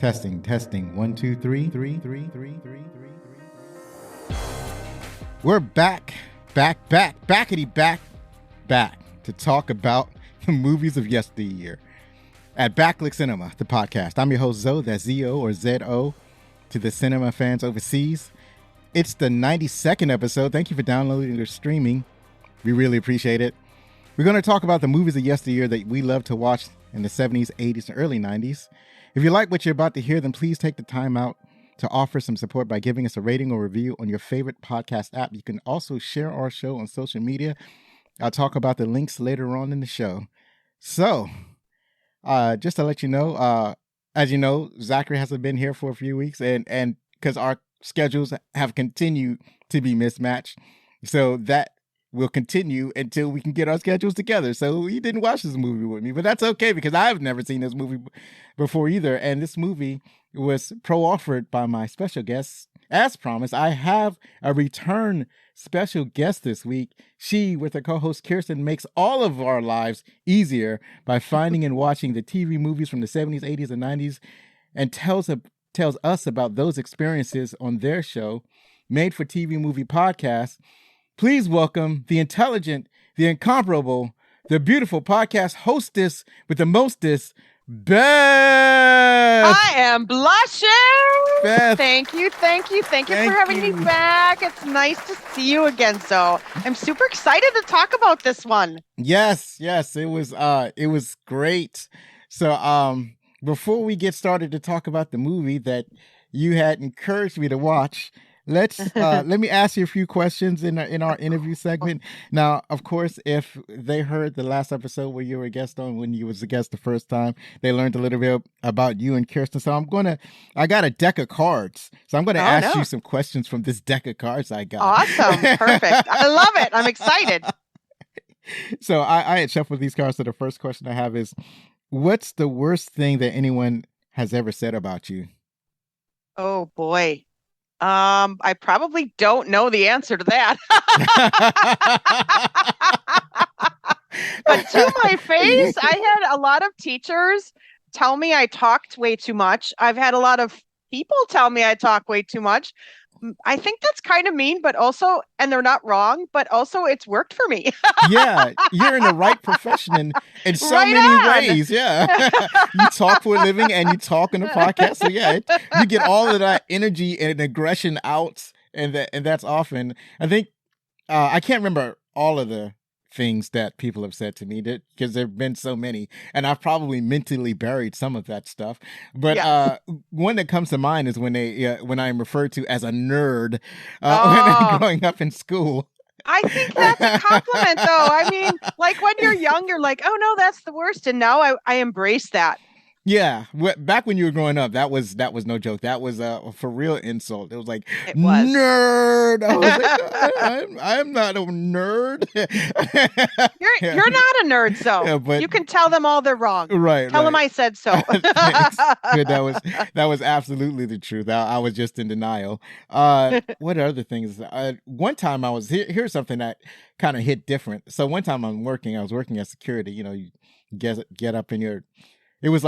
Testing. 1, 2, 3. We're back to talk about the movies of yesteryear at Backlick Cinema, the podcast. I'm your host, Zo, that's Z-O or Z-O to the cinema fans overseas. It's the 92nd episode. Thank you for downloading or streaming. We really appreciate it. We're going to talk about the movies of yesteryear that we love to watch in the 70s, 80s, and early 90s. If you like what you're about to hear, then please take the time out to offer some support by giving us a rating or review on your favorite podcast app. You can also share our show on social media. I'll talk about the links later on in the show. So, just to let you know, as you know, Zachary hasn't been here for a few weeks, and because our schedules have continued to be mismatched, so that will continue until we can get our schedules together. So he didn't watch this movie with me, but that's okay because I've never seen this movie before either. And this movie was pro-offered by my special guest. As promised, I have a return special guest this week. She, with her co-host Kirsten, makes all of our lives easier by finding and watching the TV movies from the 70s, 80s, and 90s, and tells us about those experiences on their show, Made for TV Movie Podcast. Please welcome the intelligent, the incomparable, the beautiful podcast hostess with the mostest, Beth. I am blushing. Beth. Thank you for having me back. It's nice to see you again. So I'm super excited to talk about this one. Yes, it was great. So before we get started to talk about the movie that you had encouraged me to watch, let me ask you a few questions in our interview segment. Now, of course, if they heard the last episode where you were a guest on, when you was a guest the first time, they learned a little bit about you and Kirsten. So I got a deck of cards. So I'm gonna ask you some questions from this deck of cards I got. Awesome, perfect. I love it. I'm excited. So I had shuffled these cards. So the first question I have is, what's the worst thing that anyone has ever said about you? Oh boy. I probably don't know the answer to that. But to my face, I had a lot of teachers tell me I talked way too much. I've had a lot of people tell me I talk way too much. I think that's kind of mean, but also, and they're not wrong, but also it's worked for me. Yeah, you're in the right profession in so Right many on. ways. Yeah, you talk for a living and you talk in a podcast. So yeah, you get all of that energy and aggression out, and that's often. I think I can't remember all of the things that people have said to me because there've been so many, and I've probably mentally buried some of that stuff. But one that comes to mind is when I'm referred to as a nerd when I'm growing up in school. I think that's a compliment, though. I mean, like when you're young, you're like, oh, no, that's the worst. And now I embrace that. Yeah, back when you were growing up, that was no joke. That was a for real insult. It was like, It was. nerd. I was like, I'm not a nerd. You're not a nerd, so Yeah, but you can tell them all they're wrong. right. Tell them I said so. Thanks. Good. That was absolutely the truth. I was just in denial. What other things? One time I was here's something that kind of hit different. So one time I was working as security. You know, you get up in your. It was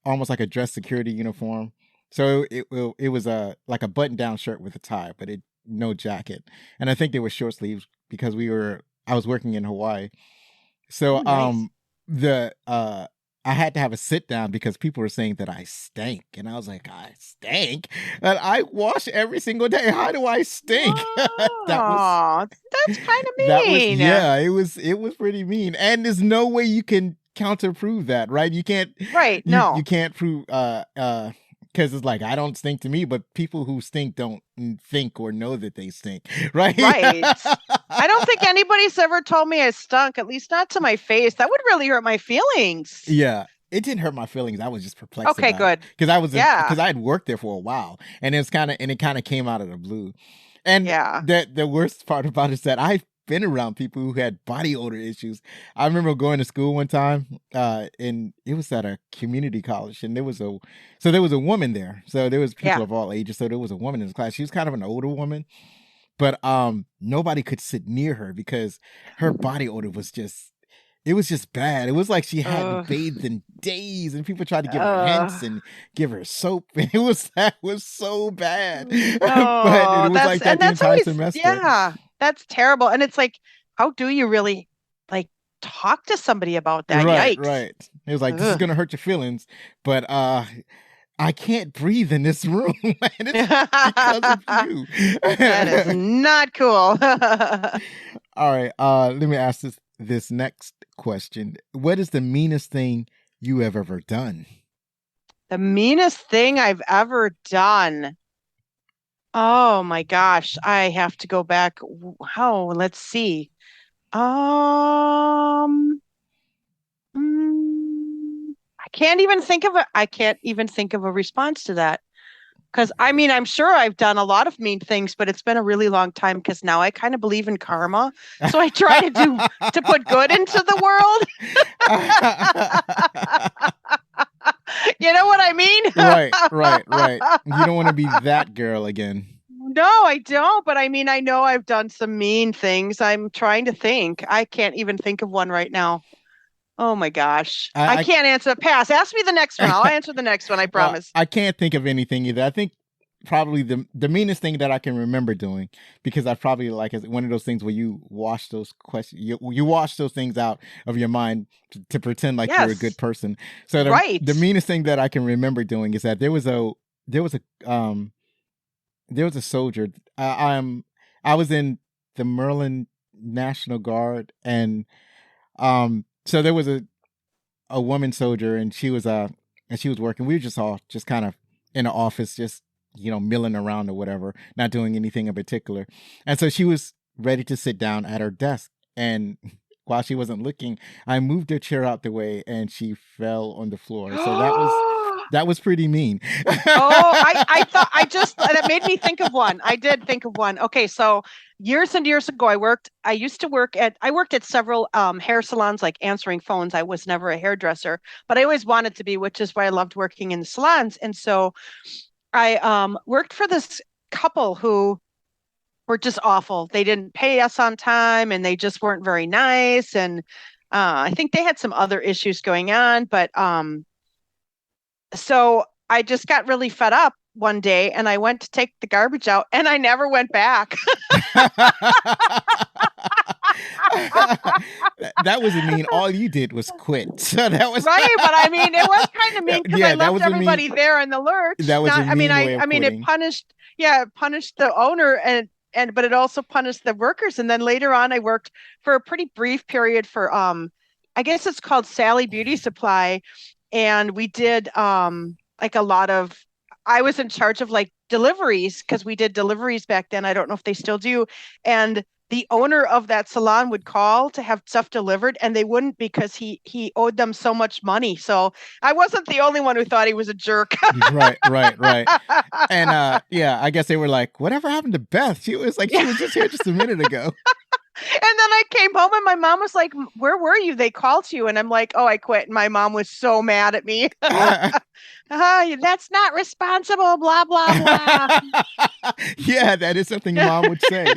almost like a dress security uniform. So it was like a button down shirt with a tie, but no jacket. And I think they were short sleeves because I was working in Hawaii. So Nice. I had to have a sit down because people were saying that I stank, and I was like, I stink? And I wash every single day. How do I stink? That's kind of mean. It was pretty mean, and there's no way you can counterprove that, right? You can't. Right? No. You can't prove because it's like I don't stink to me, but people who stink don't think or know that they stink, right? Right. I don't think anybody's ever told me I stunk, at least not to my face. That would really hurt my feelings. Yeah. It didn't hurt my feelings. I was just perplexed. Okay, good. Because I had worked there for a while, and it kind of came out of the blue. And the worst part about it is that I've been around people who had body odor issues. I remember going to school one time, and it was at a community college, and there was a woman there. So there was people of all ages. So there was a woman in the class. She was kind of an older woman, but nobody could sit near her because her body odor was just It was just bad. It was like she hadn't Ugh. bathed in days, and people tried to give her hints Ugh. and give her soap, and that was so bad. But it Oh, was like that the that's entire always, semester. yeah, that's terrible. And it's like, how do you really like talk to somebody about that? Right, Yikes. right. It was like, this is Ugh. gonna hurt your feelings, but I can't breathe in this room, and it's because of you. That is not cool. All right. Let me ask this next question. What is the meanest thing you have ever done? The meanest thing I've ever done. Oh my gosh, I have to go back. How? Let's see. Um, I can't even think of I can't even think of a response to that. Because I mean, I'm sure I've done a lot of mean things, but it's been a really long time because now I kind of believe in karma. So I try to put good into the world. You know what I mean? Right, right, right. You don't want to be that girl again. No, I don't. But I mean, I know I've done some mean things. I'm trying to think. I can't even think of one right now. Oh my gosh. I I, can't answer. Pass. Ask me the next one. I'll answer the next one. I well, promise. I can't think of anything either. I think probably the meanest thing that I can remember doing, because I probably like is one of those things where you wash those questions, you wash those things out of your mind to pretend like you're a good Yes. person. So Right. the meanest thing that I can remember doing is that there was a there was a soldier. I was in the Maryland National Guard, and so there was a woman soldier, and she was working. We were just all just kind of in the office, just milling around or whatever, not doing anything in particular. And so she was ready to sit down at her desk, and while she wasn't looking, I moved her chair out the way, and she fell on the floor. So that was pretty mean. Oh, I thought that made me think of one. I did think of one. Okay, so years and years ago, I worked at several hair salons, like answering phones. I was never a hairdresser, but I always wanted to be, which is why I loved working in the salons. And so I worked for this couple who were just awful. They didn't pay us on time, and they just weren't very nice. And I think they had some other issues going on, but so I just got really fed up one day, and I went to take the garbage out, and I never went back. That was mean. All you did was quit. So that was Right, but I mean, it was kind of mean because I yeah. That left was a everybody mean. there in the lurch. That was a I mean, mean way of it quitting. punished, yeah, it punished the owner, and but it also punished the workers. And then later on, I worked for a pretty brief period for I guess it's called Sally Beauty Supply, and we did like a lot of. I was in charge of like deliveries because we did deliveries back then. I don't know if they still do, and the owner of that salon would call to have stuff delivered, and they wouldn't because he owed them so much money. So I wasn't the only one who thought he was a jerk. Right, right, right. And yeah, I guess they were like, whatever happened to Beth? She was just here just a minute ago. And then I came home, and my mom was like, "Where were you? They called you." And I'm like, "Oh, I quit." And my mom was so mad at me. That's not responsible, blah, blah, blah. Yeah, that is something mom would say.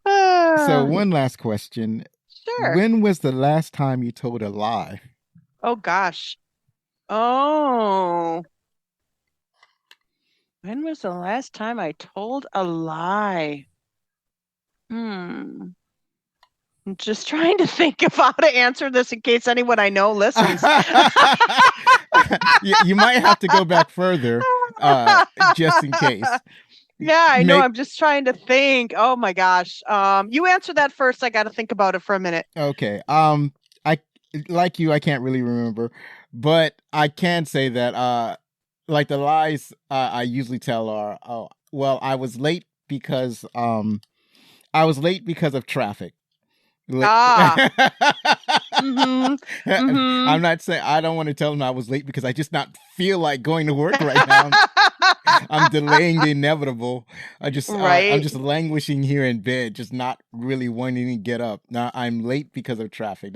So one last question. Sure. When was the last time you told a lie? Oh, gosh. Oh. When was the last time I told a lie? I'm just trying to think of how to answer this in case anyone I know listens. You might have to go back further, just in case. Yeah, I know. I'm just trying to think. Oh my gosh. You answer that first. I got to think about it for a minute. Okay. I like you. I can't really remember, but I can say that like the lies I usually tell are, oh, well, I was late because of traffic. I'm not saying I don't want to tell them I was late because I just not feel like going to work right now. I'm delaying the inevitable. I'm just languishing here in bed, just not really wanting to get up. Now I'm late because of traffic.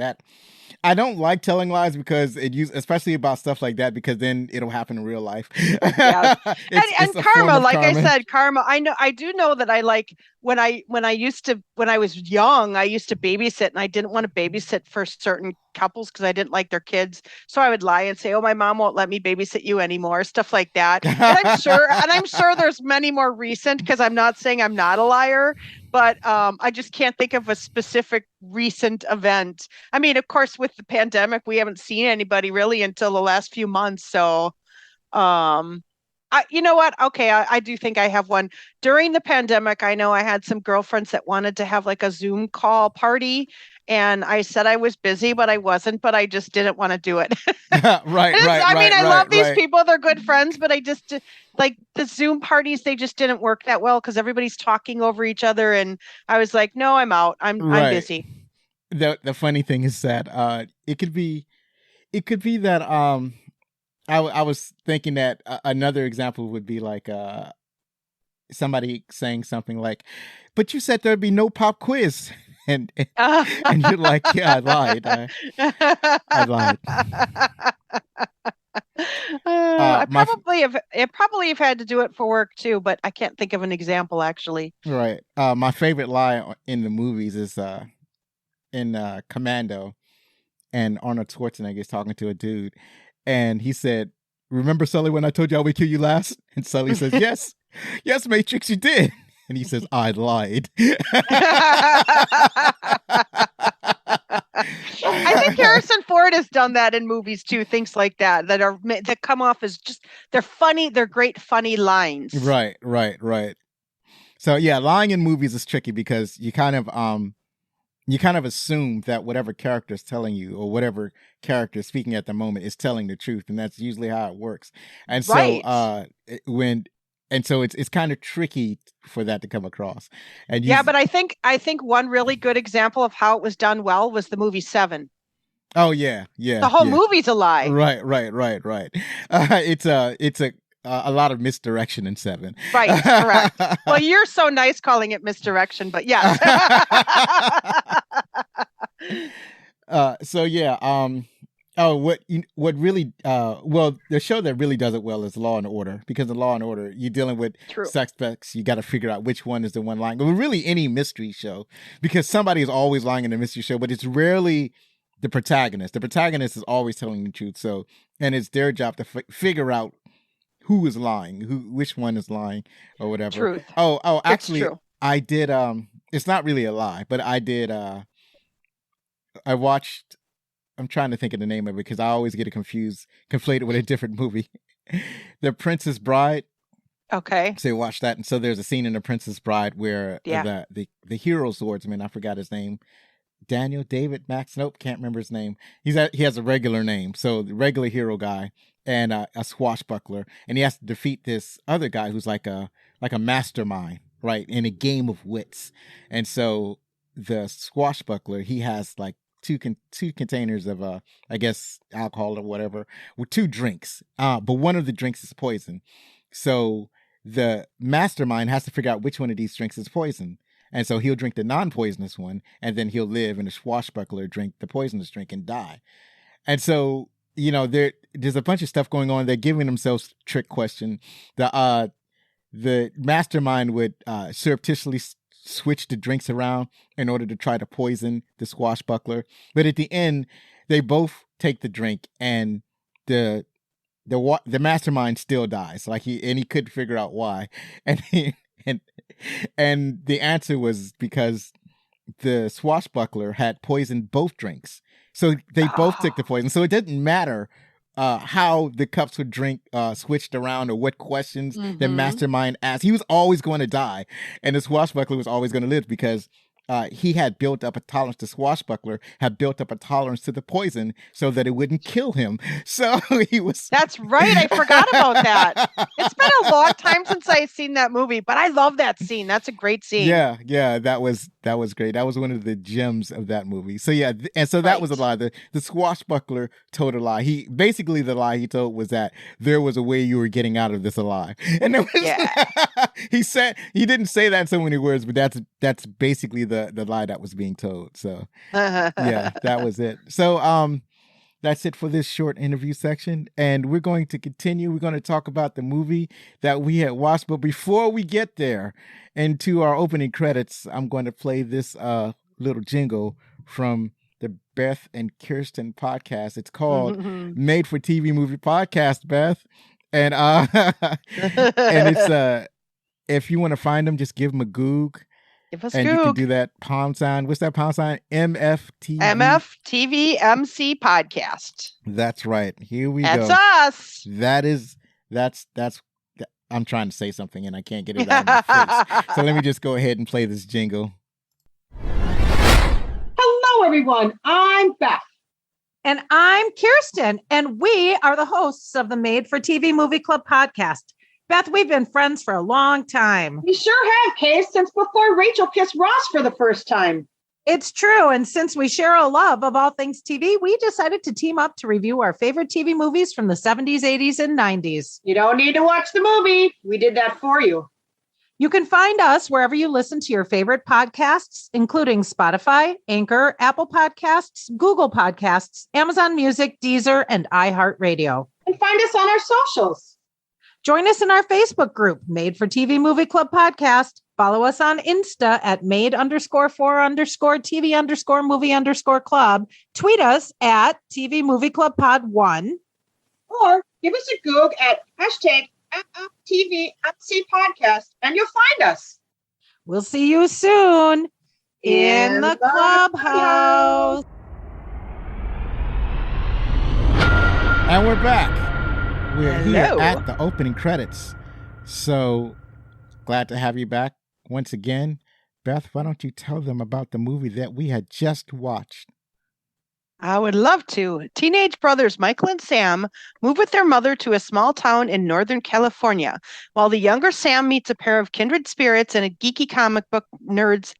I don't like telling lies because especially about stuff like that, because then it'll happen in real life. Yes. It's And a form karma, of like I karma. said, karma. I do know that I like when I was young, I used to babysit and I didn't want to babysit for certain couples because I didn't like their kids. So I would lie and say, "Oh, my mom won't let me babysit you anymore," stuff like that. And I'm sure there's many more recent because I'm not saying I'm not a liar, but I just can't think of a specific recent event. I mean, of course, with the pandemic, we haven't seen anybody really until the last few months, so um, you know what? Okay, I do think I have one. During the pandemic, I know I had some girlfriends that wanted to have like a Zoom call party, and I said I was busy, but I wasn't, but I just didn't want to do it. Right, right, I mean, right, I love right, these right, people, they're good friends, but I just like the Zoom parties, they just didn't work that well because everybody's talking over each other, and I was like, no, I'm out. I'm right. busy. The funny thing is that it could be that I was thinking that another example would be like somebody saying something like, "But you said there'd be no pop quiz," and and you're like, "Yeah, I lied. I lied." My I probably have had to do it for work too, but I can't think of an example actually. right. My favorite lie in the movies is in Commando, and Arnold Schwarzenegger is talking to a dude, and he said, "Remember, Sully, when I told you I would kill you last?" And Sully says, "Yes, yes, Matrix, you did." And he says, "I lied." I think Harrison Ford has done that in movies too, things like that that come off as just they're funny, they're great funny lines. Right, right, right. So yeah, lying in movies is tricky because you kind of assume that whatever character is telling you or whatever character is speaking at the moment is telling the truth, and that's usually how it works. And so Right. when and so it's kind of tricky for that to come across. And you Yeah, but I think one really good example of how it was done well was the movie Seven. Oh yeah, The yeah, whole yeah. movie's a lie. Right, right, right, right. It's a lot of misdirection in Seven. Right, correct. Well, you're so nice calling it misdirection, but yes. So yeah, oh, what really well, the show that really does it well is Law and Order, because in Law and Order you're dealing with True. suspects. You got to figure out which one is the one lying. But really, any mystery show, because somebody is always lying in a mystery show, but it's rarely the protagonist. The protagonist is always telling the truth. So, and it's their job to figure out who is lying, which one is lying, or whatever. Truth. Oh, It's actually, true. I did. It's not really a lie, but I did. I watched. I'm trying to think of the name of it because I always get it conflated with a different movie. The Princess Bride. Okay. So watch that, and so there's a scene in The Princess Bride where Yeah. the hero swordsman, I forgot his name, Daniel David Max. Nope, can't remember his name. He has a regular name, so the regular hero guy and a swashbuckler, and he has to defeat this other guy who's like a mastermind, right, in a game of wits. And so the swashbuckler, he has like two containers of I guess alcohol or whatever with two drinks, but one of the drinks is poison. So the mastermind has to figure out which one of these drinks is poison. And so he'll drink the non-poisonous one, and then he'll live, and the swashbuckler drink the poisonous drink and die. And so, there's a bunch of stuff going on. They're giving themselves trick question. The mastermind would surreptitiously switch the drinks around in order to try to poison the swashbuckler. But at the end, they both take the drink, and the mastermind still dies. Like he couldn't figure out why, and and and the answer was because the swashbuckler had poisoned both drinks. So they both took the poison. So it didn't matter how the cups would drink switched around or what questions the mastermind asked. He was always going to die, and the swashbuckler was always going to live because he had built up a tolerance. The swashbuckler had built up a tolerance to the poison so that it wouldn't kill him. So he was. That's right. I forgot about that. It's been a long time since I've seen that movie, but I love that scene. That's a great scene. Yeah, that was That was great. That was one of the gems of that movie. So yeah, and so that was a lie. The swashbuckler told a lie. The lie he told was that there was a way you were getting out of this alive. And there was, he didn't say that in so many words, but that's basically the lie that was being told. So yeah, that was it. So that's it for this short interview section. And we're going to continue. We're going to talk about the movie that we had watched. But before we get there into our opening credits, I'm going to play this little jingle from the Beth and Kirsten podcast. It's called Made for TV Movie Podcast, Beth. And and it's if you want to find them, just give them a Goog. Give us and Goog. You can do that pound sign. What's that pound sign? MFTV. MFTV MC podcast. That's right. Here we go. That's us. That's I'm trying to say something and I can't get it out of my face. So let me just go ahead and play this jingle. Hello, everyone. I'm Beth. And I'm Kirsten, and we are the hosts of the Made for TV Movie Club podcast. Beth, we've been friends for a long time. We sure have, Kay, since before Rachel kissed Ross for the first time. It's true. And since we share a love of all things TV, we decided to team up to review our favorite TV movies from the 70s, 80s, and 90s. You don't need to watch the movie. We did that for you. You can find us wherever you listen to your favorite podcasts, including Spotify, Anchor, Apple Podcasts, Google Podcasts, Amazon Music, Deezer, and iHeartRadio. And find us on our socials. Join us in our Facebook group, Made for TV Movie Club Podcast. Follow us on Insta at made_for_TV_movie_club. Tweet us at TV Movie Club Pod 1. Or give us a Goog at #MFTVMC podcast and you'll find us. We'll see you soon in the clubhouse. And we're back. We're here Hello. at the opening credits. So glad to have you back once again. Beth, why don't you tell them about the movie that we had just watched? I would love to. Teenage brothers Michael and Sam move with their mother to a small town in Northern California, while the younger Sam meets a pair of kindred spirits and geeky comic book nerds,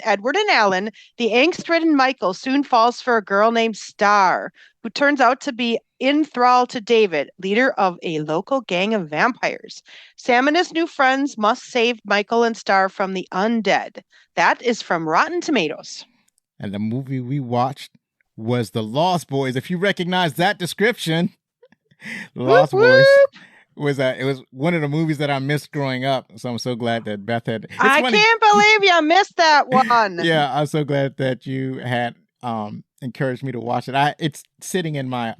Edward and Alan. The angst-ridden Michael soon falls for a girl named Star, who turns out to be in thrall to David, leader of a local gang of vampires. Sam and his new friends must save Michael and Star from the undead. That is from Rotten Tomatoes. And the movie we watched was The Lost Boys. If you recognize that description, The Lost Boys was it was one of the movies that I missed growing up. So I'm so glad that Beth had. I can't believe you missed that one. Yeah, I'm so glad that you had encouraged me to watch it. It's sitting in my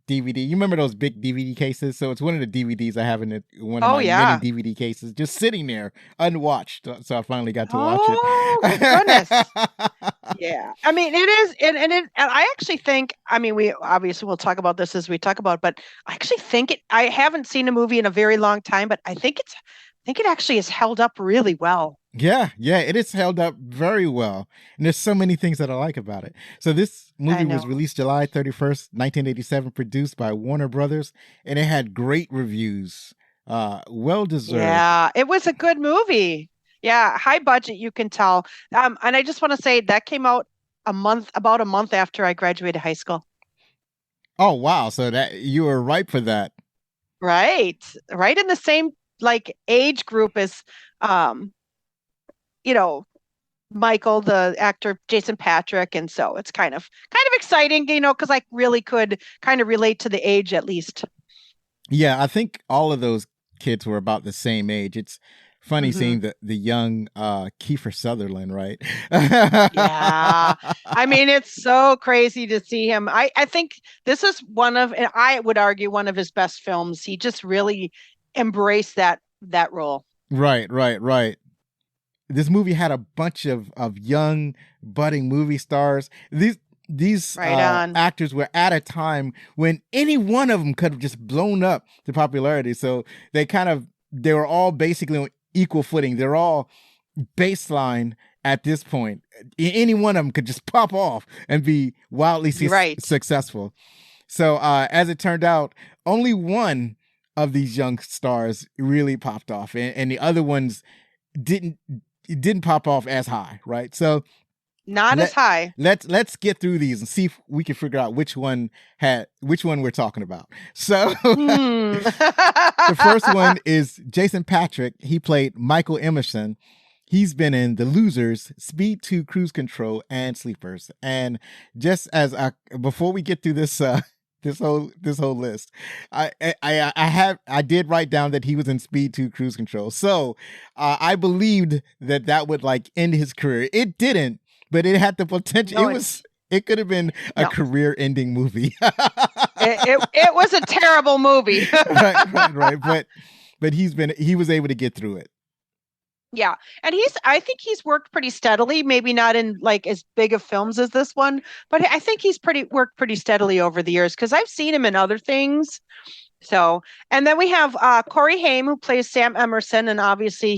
DVD. You remember those big DVD cases? So it's one of the DVDs I have in one of my many DVD cases, just sitting there unwatched. So I finally got to watch it. Oh, goodness. Yeah. I mean, it is. And I actually think, I mean, we obviously will talk about this as we talk about, but I actually think I haven't seen a movie in a very long time, but I think it actually is held up really well. Yeah, it is held up very well. And there's so many things that I like about it. So this movie was released July 31st, 1987, produced by Warner Brothers, and it had great reviews. Well deserved. Yeah, it was a good movie. Yeah, high budget, you can tell. And I just want to say that came out about a month after I graduated high school. Oh, wow. So that you were ripe for that. Right in the same age group as Michael, the actor, Jason Patrick. And so it's kind of exciting, because I really could kind of relate to the age at least. Yeah, I think all of those kids were about the same age. It's funny seeing the young Kiefer Sutherland, right? Yeah. I mean, it's so crazy to see him. I think this is and I would argue, one of his best films. He just really embraced that role. Right. This movie had a bunch of young budding movie stars. These actors were at a time when any one of them could have just blown up to popularity. So they were all basically on equal footing. They're all baseline at this point. Any one of them could just pop off and be wildly successful. So as it turned out, only one of these young stars really popped off, and the other ones didn't pop off as high, right? So Not as high. Let's get through these and see if we can figure out which one we're talking about. So the first one is Jason Patric. He played Michael Emerson. He's been in The Losers, Speed 2, Cruise Control, and Sleepers. And just as before we get through this this whole list, I did write down that he was in Speed 2, Cruise Control. So I believed that would like end his career. It didn't, but it had the potential. No, it could have been a career-ending movie. it was a terrible movie. right. But he was able to get through it. Yeah. And I think he's worked pretty steadily, maybe not in like as big of films as this one, but I think he's worked pretty steadily over the years because I've seen him in other things. So, and then we have Corey Haim, who plays Sam Emerson, and obviously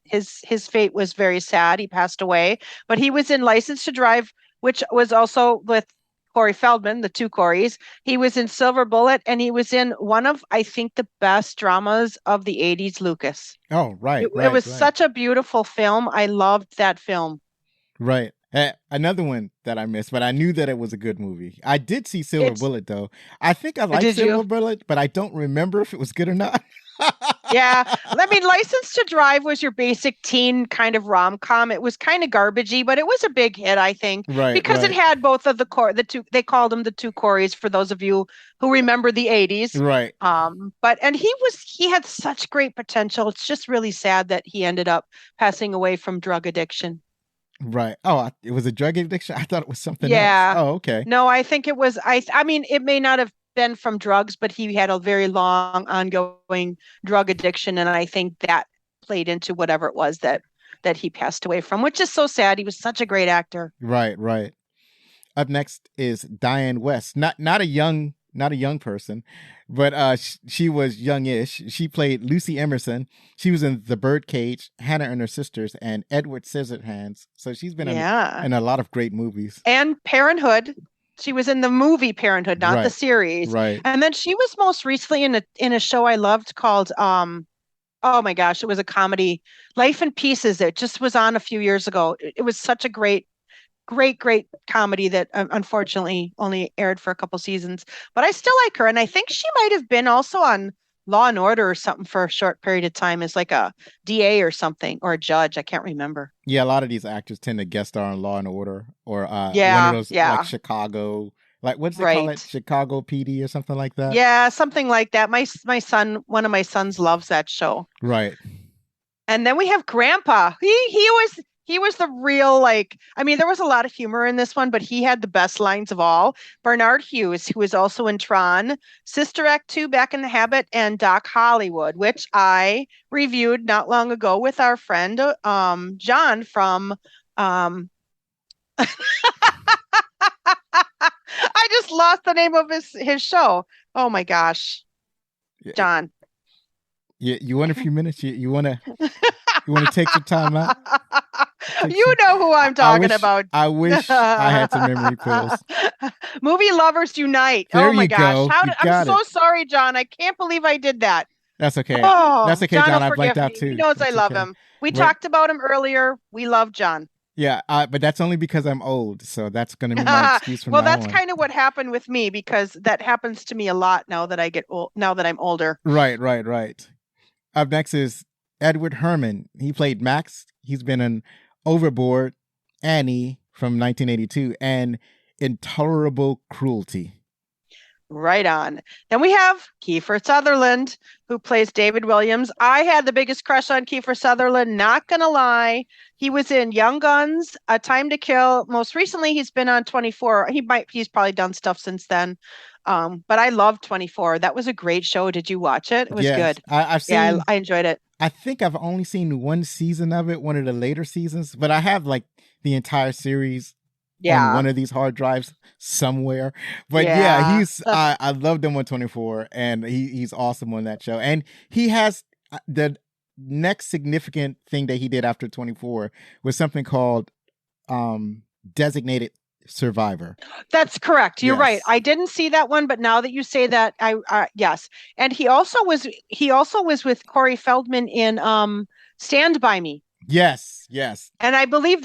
his fate was very sad. He passed away, but he was in License to Drive, which was also with Corey Feldman, the two Coreys. He was in Silver Bullet, and he was in one of, I think, the best dramas of the 80s, Lucas. Oh, right. It was such a beautiful film. I loved that film. Right. Another one that I missed, but I knew that it was a good movie. I did see Silver Bullet, though. I think I liked Silver Bullet, but I don't remember if it was good or not. Yeah. I mean, License to Drive was your basic teen kind of rom-com. It was kind of garbagey, but it was a big hit, I think. Right. Because it had both of the two, they called them the two Coreys for those of you who remember the 80s. Right. And he had such great potential. It's just really sad that he ended up passing away from drug addiction. Right. Oh, it was a drug addiction? I thought it was something else. Oh, okay. No, I think it was, I mean, it may not have been from drugs, but he had a very long ongoing drug addiction. And I think that played into whatever it was that he passed away from, which is so sad. He was such a great actor. Right. Up next is Diane West. Not a young person, but she was youngish. She played Lucy Emerson. She was in The Birdcage, Hannah and Her Sisters, and Edward Scissorhands. So she's been in a lot of great movies. And Parenthood. She was in the movie Parenthood, not the series. Right. And then she was most recently in a show I loved called oh my gosh, it was a comedy, Life in Pieces. It just was on a few years ago. It was such a great comedy that unfortunately only aired for a couple seasons. But I still like her, and I think she might have been also on Law and Order or something for a short period of time as like a DA or something, or a judge. I can't remember. Yeah, a lot of these actors tend to guest star on Law and Order or one of those like Chicago, like what's they call it? Chicago PD or something like that. Yeah, something like that. My son, one of my sons loves that show. Right. And then we have Grandpa. He was the real, like, I mean, there was a lot of humor in this one, but he had the best lines of all. Bernard Hughes, who was also in Tron, Sister Act 2, Back in the Habit, and Doc Hollywood, which I reviewed not long ago with our friend John from I just lost the name of his show. Oh my gosh. John. Yeah, you want a few minutes? You want to take some time out? You know who I'm talking about. I wish I had some memory pills. Movie lovers unite. There oh my gosh. I'm so sorry, John. I can't believe I did that. That's okay. Oh, that's okay, John. I blanked out too. He knows I love him. We talked about him earlier. We love John. Yeah, but that's only because I'm old. So that's going to be my excuse from now on. Well, that's kind of what happened with me, because that happens to me a lot now that I get old, now that I'm older. Right. Up next is Edward Herrmann. He played Max. He's been in Overboard, Annie from 1982, and Intolerable Cruelty. Right on. Then we have Kiefer Sutherland, who plays David Williams. I had the biggest crush on Kiefer Sutherland, not gonna lie. He was in Young Guns, A Time to Kill. Most recently, he's been on 24. He's probably done stuff since then. But I loved 24. That was a great show. Did you watch it? It was good. I've seen, I enjoyed it. I think I've only seen one season of it, one of the later seasons, but I have like the entire series on one of these hard drives somewhere. But I loved him on 24, and he's awesome on that show. And he has the next significant thing that he did after 24 was something called Designated Survivor. That's correct. You're right. I didn't see that one, but now that you say that, yes. And he also was with Corey Feldman in Stand By Me. Yes, yes. And I believe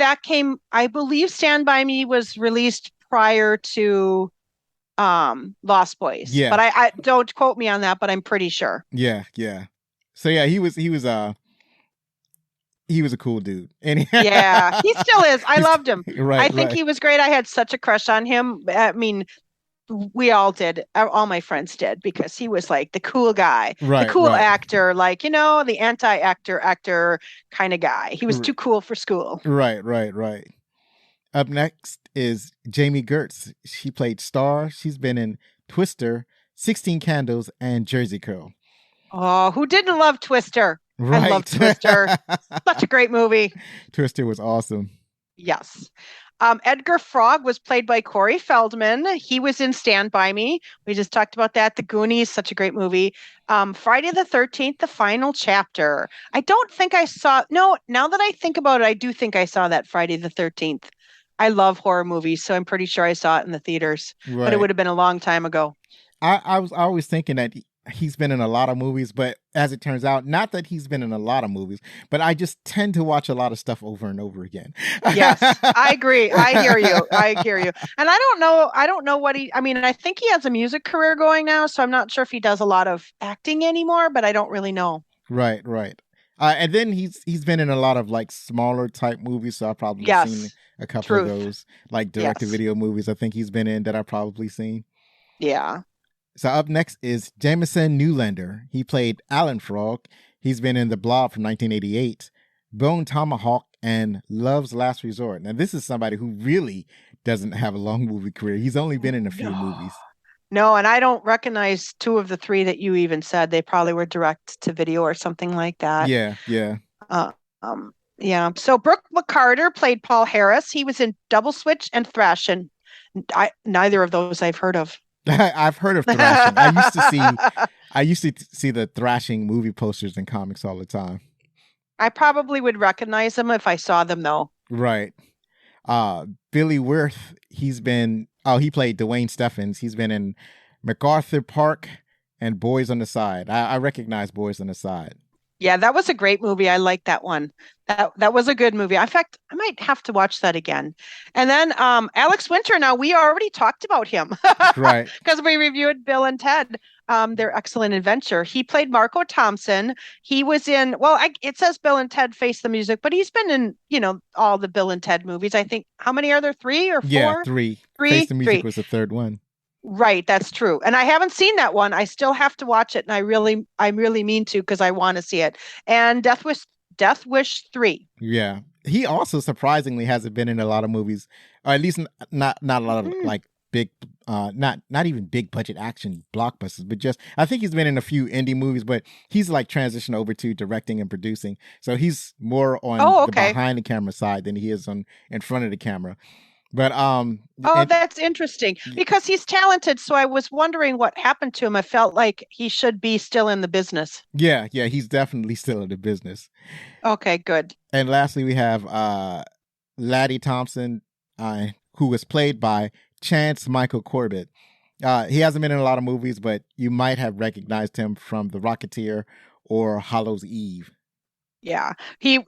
Stand By Me was released prior to Lost Boys. Yeah. But I don't quote me on that, but I'm pretty sure. Yeah, yeah. So yeah, he was a cool dude. And Yeah, he still is. I loved him. Right, I think he was great. I had such a crush on him. I mean, we all did. All my friends did, because he was like the cool guy, Right, the cool right. actor, like, the anti-actor kind of guy. He was too cool for school. Right, right, right. Up next is Jamie Gertz. She played Star. She's been in Twister, 16 Candles, and Jersey Curl. Oh, who didn't love Twister? Right. I love Twister. Such a great movie. Twister was awesome. Yes. Edgar Frog was played by Corey Feldman. He was in Stand By Me. We just talked about that. The Goonies, such a great movie. Friday the 13th, The Final Chapter. I don't think I saw. No, now that I think about it, I do think I saw that Friday the 13th. I love horror movies, so I'm pretty sure I saw it in the theaters. Right. But it would have been a long time ago. I was always thinking that he's been in a lot of movies, but as it turns out, not that he's been in a lot of movies, but I just tend to watch a lot of stuff over and over again. Yes, I agree. I hear you. And I don't know what I think he has a music career going now, so I'm not sure if he does a lot of acting anymore, but I don't really know. Right, right. And then he's been in a lot of like smaller type movies, so I've probably seen a couple of those, like direct-to-video movies I think he's been in that I've probably seen. Yeah. So up next is Jamison Newlander. He played Alan Frog. He's been in The Blob from 1988, Bone Tomahawk, and Love's Last Resort. Now, this is somebody who really doesn't have a long movie career. He's only been in a few movies. No, and I don't recognize two of the three that you even said. They probably were direct to video or something like that. Yeah, yeah. Yeah. So Brooke McCarter played Paul Harris. He was in Double Switch and Thrashin'. Neither of those I've heard of. I've heard of Thrashing. I used to see the Thrashing movie posters in comics all the time. I probably would recognize them if I saw them, though. Right. Billy Wirth, he played Dwayne Steffens. He's been in MacArthur Park and Boys on the Side. I recognize Boys on the Side. Yeah, that was a great movie. I liked that one. That was a good movie. In fact, I might have to watch that again. And then Alex Winter. Now, we already talked about him. Right. Because we reviewed Bill and Ted, Their Excellent Adventure. He played Marco Thompson. He was in, it says Bill and Ted Face the Music, but he's been in, all the Bill and Ted movies. I think, how many are there? 3 or 4? Yeah, 3. Face the Music was the third one. Right, that's true. And I haven't seen that one. I still have to watch it, and I really mean to, because I want to see it. And Death Wish 3. Yeah. He also surprisingly hasn't been in a lot of movies, or at least not a lot of like big not even big budget action blockbusters, but just I think he's been in a few indie movies, but he's like transitioned over to directing and producing. So he's more on the behind the camera side than he is in front of the camera. But that's interesting, because he's talented. So I was wondering what happened to him. I felt like he should be still in the business. Yeah, he's definitely still in the business. Okay, good. And lastly, we have Laddie Thompson, who was played by Chance Michael Corbett. He hasn't been in a lot of movies, but you might have recognized him from The Rocketeer or Hallows' Eve. Yeah.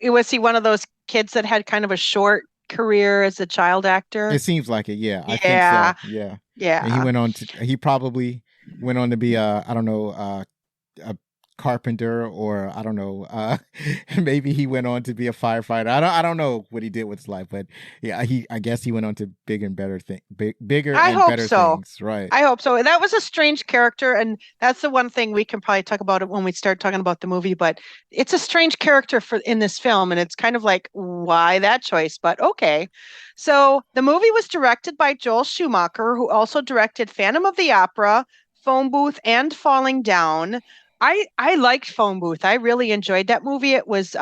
Was he one of those kids that had kind of a short career as a child actor? It seems like it. Yeah. I think so. Yeah. Yeah. And he probably went on to be a carpenter, or I don't know, maybe he went on to be a firefighter. I don't know what he did with his life, but yeah, I guess he went on to bigger and better things. Right. I hope so. That was a strange character, and that's the one thing we can probably talk about it when we start talking about the movie, but it's a strange character in this film, and it's kind of like, why that choice? But okay. So the movie was directed by Joel Schumacher, who also directed Phantom of the Opera, Phone Booth, and Falling Down. I liked Phone Booth. I really enjoyed that movie. It was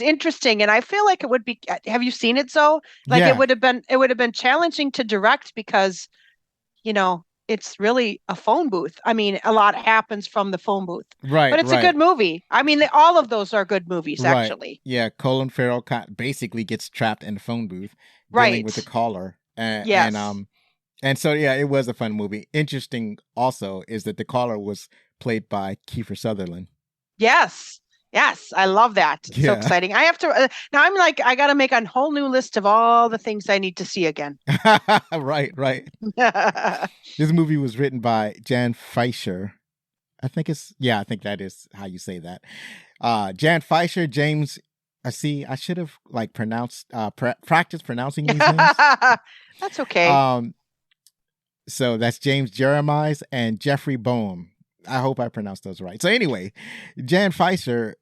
interesting, and I feel like it would be. Have you seen it, Zoe? Like, yeah. It would have been challenging to direct, because, it's really a phone booth. I mean, a lot happens from the phone booth, right? But it's a good movie. I mean, all of those are good movies, actually. Yeah, Colin Farrell basically gets trapped in the phone booth, dealing with the caller, yes. And so yeah, it was a fun movie. Interesting also is that the caller was played by Kiefer Sutherland. Yes. Yes, I love that. So Yeah. exciting. I have to now I'm like I got to make a whole new list of all the things I need to see again. Right, right. This movie was written by Jan Fisher. I think that is how you say that. Jan Fisher, James. I should have like practiced pronouncing these names. That's okay. So that's James Jeremiah and Jeffrey Boehm. I hope I pronounced those right. So anyway, Jan Fisher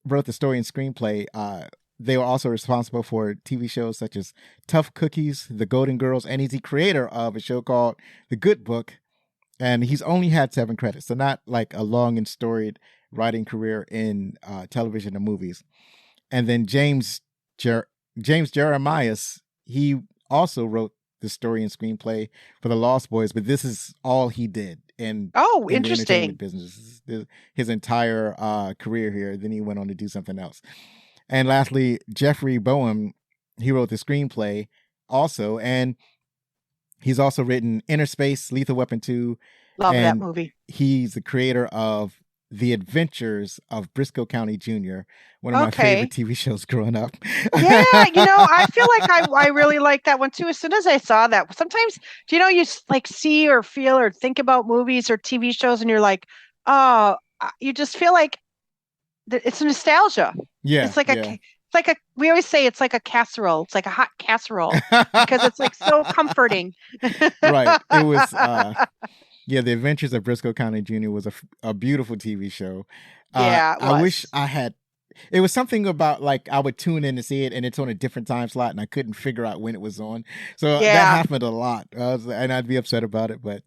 wrote the story and screenplay. They were also responsible for TV shows such as Tough Cookies, The Golden Girls, and he's the creator of a show called The Good Book. And he's only had 7 credits, so not like a long and storied writing career in television and movies. And then James Jeremiah, he also wrote the story and screenplay for The Lost Boys, but this is all he did in the entertainment business. His entire career here. Then he went on to do something else. And lastly, Jeffrey Boehm, he wrote the screenplay also, and he's also written Inner Space, Lethal Weapon 2. Love that movie. He's the creator of The Adventures of Briscoe County Jr., one of my favorite TV shows growing up. Yeah, I feel like I really like that one too. As soon as I saw that, sometimes, you like see or feel or think about movies or TV shows and you're like, oh, you just feel like it's nostalgia. Yeah. It's like we always say it's like a casserole. It's like a hot casserole because it's like so comforting. Right. It was, The Adventures of Briscoe County Jr. was a beautiful TV show. Yeah, it was. I wish I had. It was something about like I would tune in to see it, and it's on a different time slot, and I couldn't figure out when it was on. So that happened a lot, and I'd be upset about it. But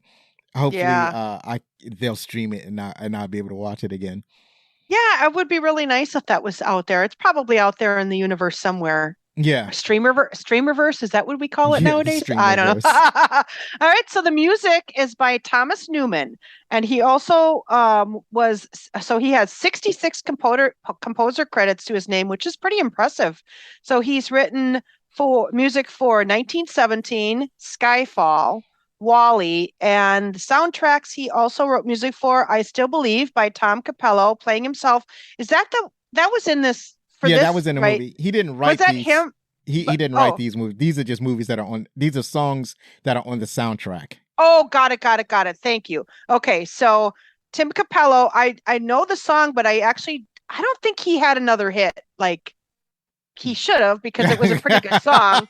hopefully, they'll stream it, and I'll be able to watch it again. Yeah, it would be really nice if that was out there. It's probably out there in the universe somewhere. Yeah. Streamverse, is that what we call it nowadays? I don't know. All right, so the music is by Thomas Newman, and he also he has 66 composer credits to his name, which is pretty impressive. So he's written music for 1917, Skyfall, Wall-E, and soundtracks he also wrote music for I Still Believe by Tom Capello, playing himself. Is that was in this? That was in a movie. He didn't write these. Was that him? He didn't write these movies. These are just movies these are songs that are on the soundtrack. Oh, got it. Thank you. Okay, so Tim Capello, I know the song, but I don't think he had another hit. Like he should have, because it was a pretty good song.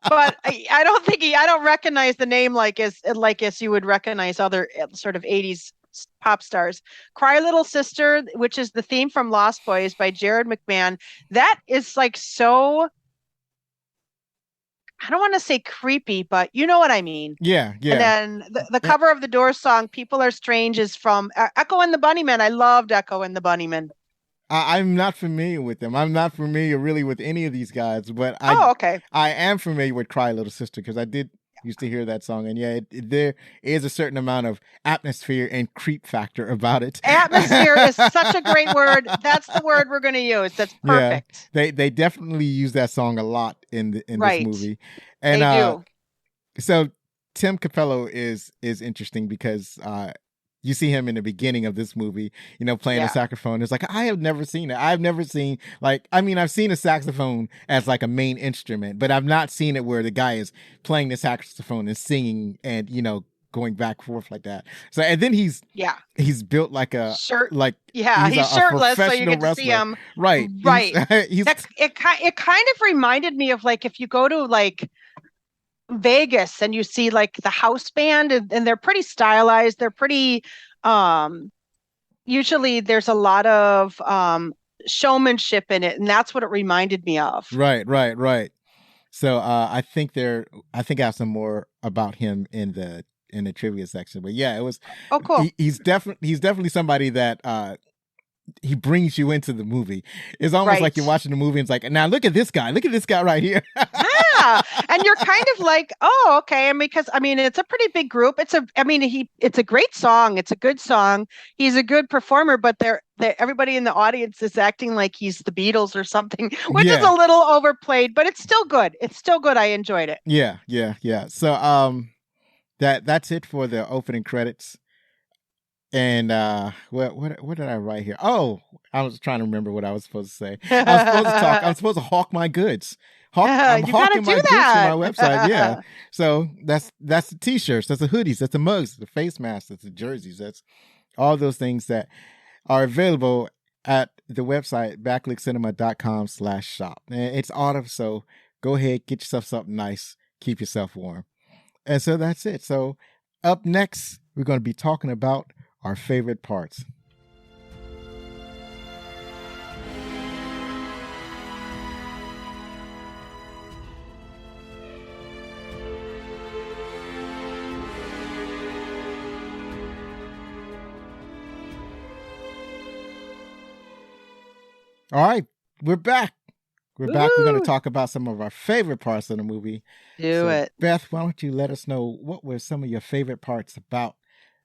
But I don't recognize the name like as you would recognize other sort of 80s pop stars. Cry Little Sister, which is the theme from Lost Boys by Jared McMahon. That is like so, I don't want to say creepy, but you know what I mean. Yeah. And then the cover of the Doors song, People Are Strange, is from Echo and the Bunnymen. I loved Echo and the Bunnymen. I'm not familiar with them. I'm not familiar really with any of these guys, but okay. I am familiar with Cry Little Sister because I did used to hear that song, and there is a certain amount of atmosphere and creep factor about it. Atmosphere is such a great word. That's the word we're going to use. That's perfect. Yeah, they definitely use that song a lot in this movie, and they do. So Tim Capello is interesting because you see him in the beginning of this movie, playing a saxophone. It's like, I have never seen it. I've never seen, I've seen a saxophone as like a main instrument, but I've not seen it where the guy is playing the saxophone and singing and, going back and forth like that. So, and then he's built like a shirt, he's shirtless, so you get to see him. Right. It kind of reminded me of like, if you go to like Vegas and you see like the house band and they're pretty stylized, they're pretty usually there's a lot of showmanship in it, and that's what it reminded me of. Right. So I think I have some more about him in the trivia section, but it was cool. He's definitely somebody that he brings you into the movie. It's almost like you're watching the movie and it's like, now look at this guy right here. And you're kind of like, oh, okay. And because it's a pretty big group. It's a great song. It's a good song. He's a good performer, but everybody in the audience is acting like he's the Beatles or something, which is a little overplayed, but it's still good. I enjoyed it. Yeah. So that's it for the opening credits. And what did I write here? Oh, I was trying to remember what I was supposed to say. I'm supposed to hawk my goods. I'm You gotta hawking my do goods for that. my website. Yeah. So that's the t-shirts, that's the hoodies, that's the mugs, the face masks, that's the jerseys, that's all those things that are available at the website backlickcinema.com/shop. And it's autumn, so go ahead, get yourself something nice, keep yourself warm. And so that's it. So up next, we're going to be talking about our favorite parts. All right, we're back. We're back. We're going to talk about some of our favorite parts of the movie. Do it. Beth, why don't you let us know what were some of your favorite parts about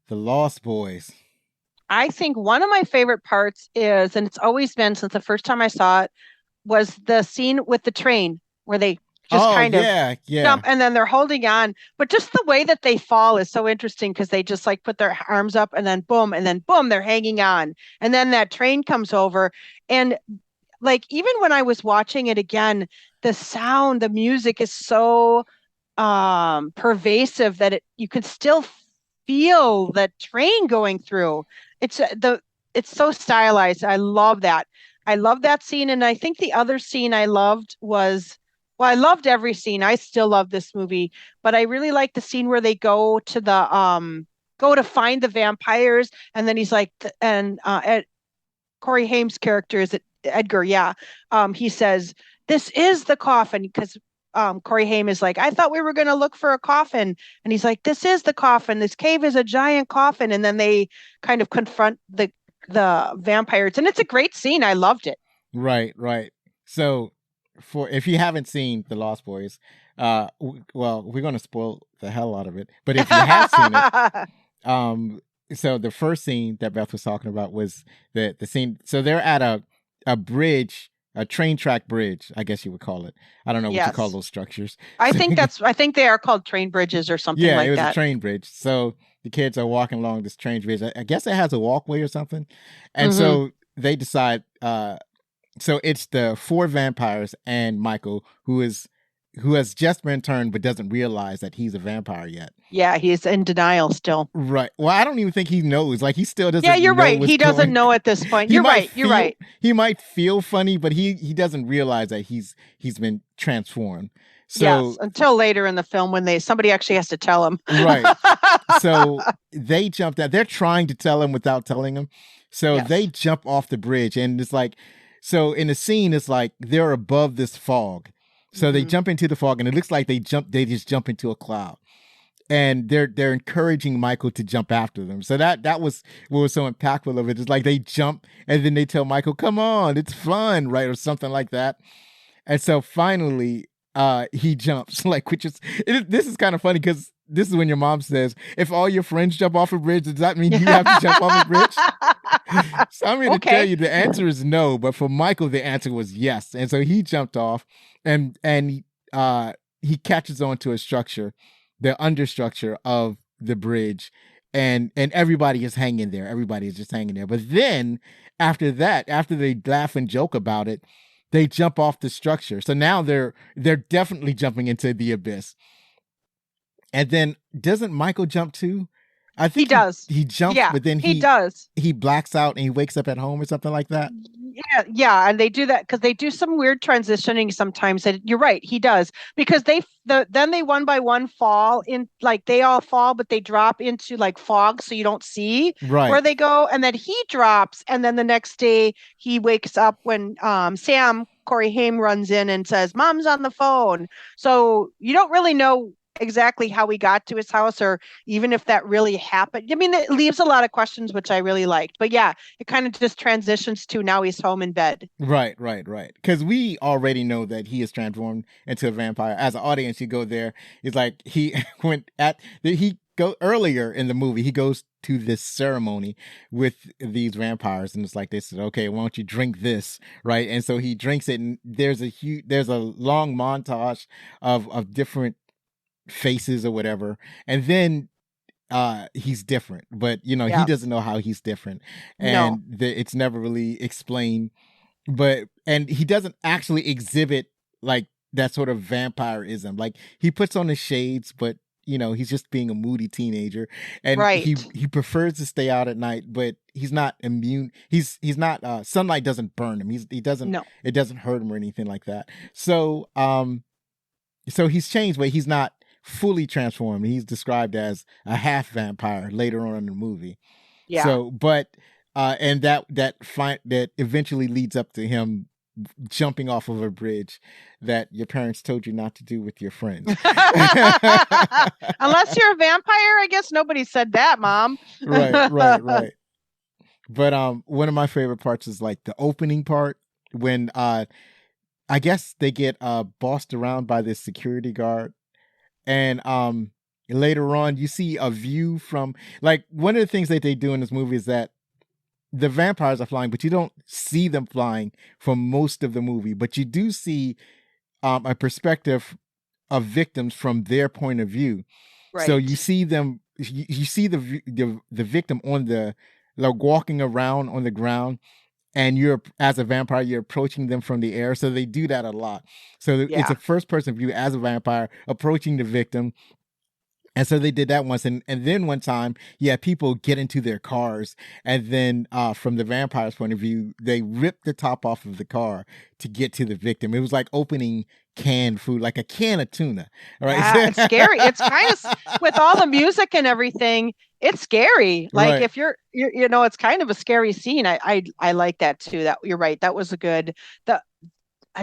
The Lost Boys? I think one of my favorite parts is, and it's always been since the first time I saw it, was the scene with the train where they just of jump and then they're holding on. But just the way that they fall is so interesting because they just like put their arms up and then boom, they're hanging on. And then that train comes over. And like, even when I was watching it again, the sound, the music is so pervasive that you could still feel the train going through. It's so stylized. I love that. I love that scene. And I think the other scene I loved was, well, I loved every scene. I still love this movie, but I really like the scene where they go to find the vampires. And then he's like, Corey Haim's character is Edgar. Yeah. He says, "This is the coffin," because Corey Haim is like, "I thought we were going to look for a coffin." And he's like, "This is the coffin. This cave is a giant coffin." And then they kind of confront the vampires. And it's a great scene. I loved it. Right. So if you haven't seen The Lost Boys, well, we're going to spoil the hell out of it. But if you have seen it, so the first scene that Beth was talking about was the scene. So they're at a bridge, a train track bridge, I guess you would call it. I don't know what you call those structures. I think they are called train bridges or something like that. Yeah, it was a train bridge. So the kids are walking along this train bridge. I guess it has a walkway or something. And so they decide, so it's the 4 vampires and Michael, who has just been turned but doesn't realize that he's a vampire yet. Yeah, he's in denial still. Right. Well, I don't even think he knows. Like, he still doesn't. Yeah, you're right. He doesn't know at this point. You're right. He might feel funny, but he doesn't realize that he's been transformed. So, yes, until later in the film when somebody actually has to tell him. Right. So they jumped out. They're trying to tell him without telling him. So they jump off the bridge, and it's like, so in the scene, it's like they're above this fog. So they jump into the fog, and it looks like they just jump into a cloud. And they're encouraging Michael to jump after them. So that was what was so impactful of it. It's like they jump, and then they tell Michael, "Come on, it's fun," right? Or something like that. And so finally, he jumps, this is kind of funny because this is when your mom says, "If all your friends jump off a bridge, does that mean you have to jump off a bridge?" So I'm going to tell you the answer is no, but for Michael, the answer was yes. And so he jumped off, and he catches onto a structure, the understructure of the bridge, and everybody is hanging there. Everybody is just hanging there. But then after that, after they laugh and joke about it, they jump off the structure. So now they're definitely jumping into the abyss. And then doesn't Michael jump too? I think he does. He jumps, but then he does. He blacks out and he wakes up at home or something like that. Yeah, and they do that because they do some weird transitioning sometimes. And you're right, he does, because then they one by one fall in, like they all fall, but they drop into like fog, so you don't see where they go. And then he drops, and then the next day he wakes up when Sam Corey Haim runs in and says, "Mom's on the phone." So you don't really know exactly how he got to his house, or even if that really happened. I mean, it leaves a lot of questions, which I really liked. But yeah, it kind of just transitions to now he's home in bed. Right. Because we already know that he is transformed into a vampire. As an audience, you go there. It's like earlier in the movie, he goes to this ceremony with these vampires, and it's like they said, "Okay, why don't you drink this?" Right. And so he drinks it, and there's a long montage of different faces or whatever, and then he's different, but he Yeah. doesn't know how he's different, No. and it's never really explained. And he doesn't actually exhibit like that sort of vampirism. Like he puts on the shades, but he's just being a moody teenager, and Right. he prefers to stay out at night, but he's not immune. He's not sunlight doesn't burn him. He doesn't No. it doesn't hurt him or anything like that. So he's changed, but he's not fully transformed. He's described as a half vampire later on in the movie. Yeah. So, but and that eventually leads up to him jumping off of a bridge that your parents told you not to do with your friends. Unless you're a vampire, I guess nobody said that, Mom. Right. But one of my favorite parts is like the opening part when I guess they get bossed around by this security guard, and later on you see a view from, like, one of the things that they do in this movie is that the vampires are flying, but you don't see them flying for most of the movie, but you do see a perspective of victims from their point of view. Right. So you see them, you see the victim on like walking around on the ground, and you're, as a vampire, you're approaching them from the air. So they do that a lot. So it's a first person view as a vampire approaching the victim. And so they did that once. And then one time, people get into their cars. And then from the vampire's point of view, they rip the top off of the car to get to the victim. It was like opening canned food, like a can of tuna. Right? Yeah, it's scary. It's kind of, with all the music and everything, it's scary. Like Right. if you're it's kind of a scary scene. I like that too. That you're right. That was a good,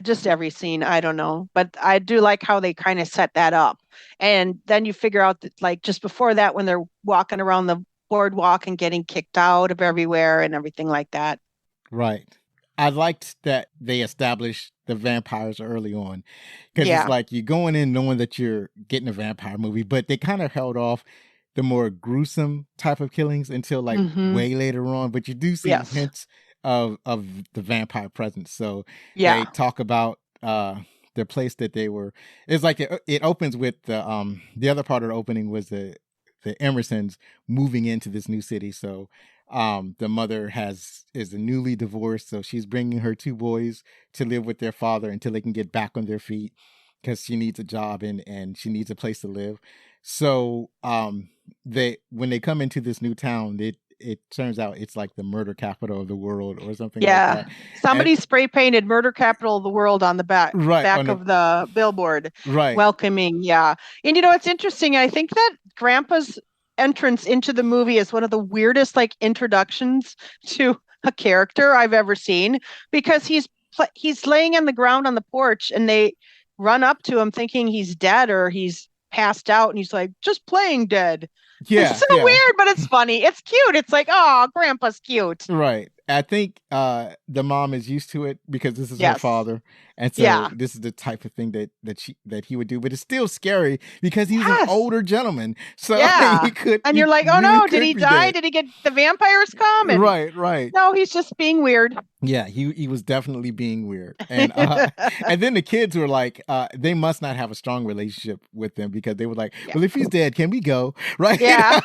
just every scene, I don't know, but I do like how they kind of set that up. And then you figure out that, like, just before that, when they're walking around the boardwalk and getting kicked out of everywhere and everything like that. Right. I liked that they established the vampires early on, because Yeah. it's like you're going in knowing that you're getting a vampire movie, but they kind of held off the more gruesome type of killings until like Mhm. way later on. But you do see Yes. hints of the vampire presence. So Yeah. they talk about the place that they were. It's like it opens with the other part of the opening was the Emersons moving into this new city. So the mother is newly divorced, so she's bringing her two boys to live with their father until they can get back on their feet, because she needs a job and she needs a place to live. So when they come into this new town, it turns out it's like the murder capital of the world or something like Yeah. that. Somebody spray painted "Murder Capital of the World" on the back Right, on of the billboard, Right. welcoming. Yeah. And it's interesting. I think that Grandpa's entrance into the movie is one of the weirdest, like, introductions to a character I've ever seen, because he's laying on the ground on the porch, and they run up to him thinking he's dead or he's passed out, and he's like, "Just playing dead." Yeah. It's so weird, but it's funny. It's cute. It's like, oh, Grandpa's cute. Right. I think the mom is used to it because this is her Yes. father, and so Yeah. this is the type of thing that he would do. But it's still scary because he's Yes. an older gentleman, so Yeah. he could. And he you're like, oh really no, could did he be die? dead. Did he get the vampires come? And Right. no, he's just being weird. Yeah, he was definitely being weird, and and then the kids were like, they must not have a strong relationship with him, because they were like, Yeah. well, if he's dead, can we go? Right? Yeah.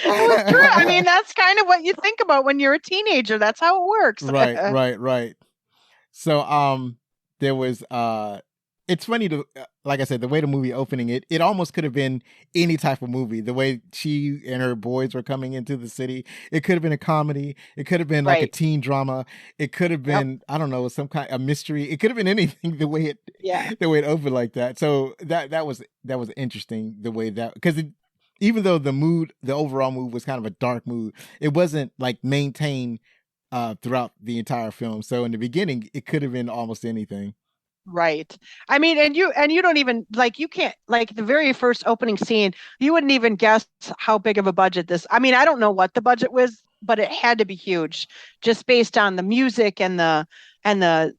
It was true. I mean, that's kind of what you think about when you're a teenager. That's how it works. Right. So there was it's funny to like I said, the way the movie opening, it almost could have been any type of movie. The way she and her boys were coming into the city, it could have been a comedy, it could have been like a Right. teen drama, it could have been, I don't know, some kind of mystery, it could have been anything. The way it opened like that. So that was interesting, the way that, because even though the overall mood was kind of a dark mood, it wasn't like maintained throughout the entire film. So in the beginning, it could have been almost anything. Right. I mean, and you don't even, like, you can't, like, the very first opening scene, you wouldn't even guess how big of a budget this. I mean, I don't know what the budget was, but it had to be huge, just based on the music and the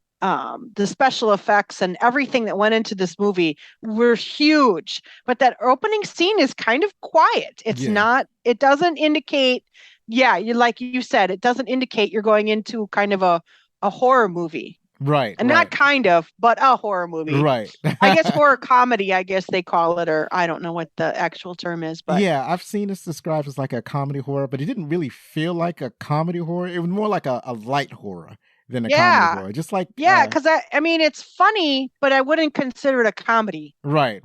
special effects and everything that went into this movie were huge. But that opening scene is kind of quiet. It's not. It doesn't indicate. Yeah, like you said, it doesn't indicate you're going into kind of a horror movie. Right. And not kind of, but a horror movie. Right. I guess horror comedy, I guess they call it, or I don't know what the actual term is, but yeah, I've seen this described as like a comedy horror, but it didn't really feel like a comedy horror. It was more like a light horror than a comedy horror. Just like because I mean it's funny, but I wouldn't consider it a comedy. Right.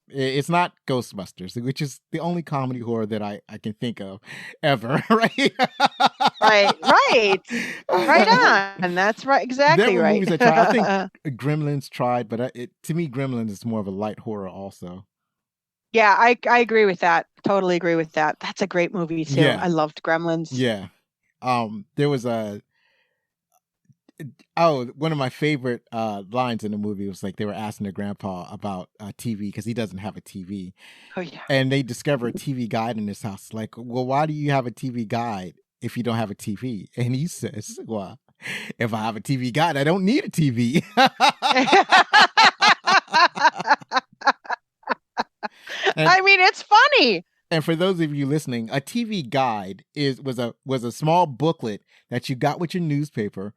It's not Ghostbusters, which is the only comedy horror that I can think of ever. Right. Right on. That's right. Exactly there were right. movies that tried. I think Gremlins tried, but to me, Gremlins is more of a light horror also. Yeah, I agree with that. Totally agree with that. That's a great movie too. Yeah. I loved Gremlins. Yeah. There was one of my favorite lines in the movie was like they were asking their grandpa about TV because he doesn't have a TV. Oh yeah. And they discover a TV guide in his house. Like, well, why do you have a TV guide if you don't have a TV? And he says, well, if I have a TV guide, I don't need a TV. I mean, it's funny. And for those of you listening, a TV guide was a small booklet that you got with your newspaper,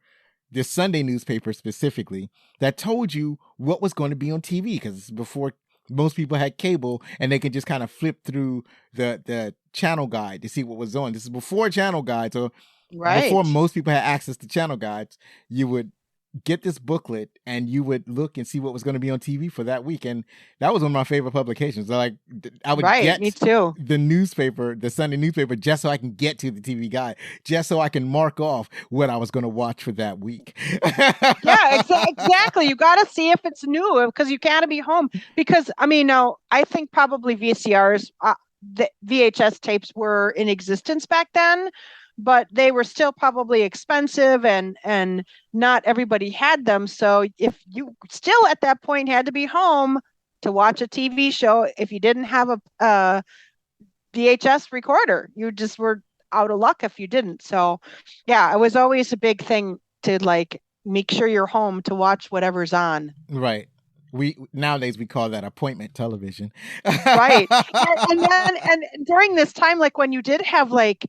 the Sunday newspaper specifically, that told you what was going to be on TV, because before most people had cable and they could just kind of flip through the channel guide to see what was on. This is before channel guides, or before most people had access to channel guides. You would get this booklet and you would look and see what was going to be on TV for that week. And that was one of my favorite publications. So like I would get me too. The newspaper, the Sunday newspaper, just so I can get to the TV guide, just so I can mark off what I was going to watch for that week. Yeah, exactly. You got to see if it's new, because you got to be home. Because I mean, now I think probably VCRs, the VHS tapes were in existence back then, but they were still probably expensive and not everybody had them. So if you still at that point had to be home to watch a TV show, if you didn't have a VHS recorder, you just were out of luck if you didn't. So yeah, it was always a big thing to like make sure you're home to watch whatever's on. Right. Nowadays we call that appointment television. Right. And during this time, like when you did have like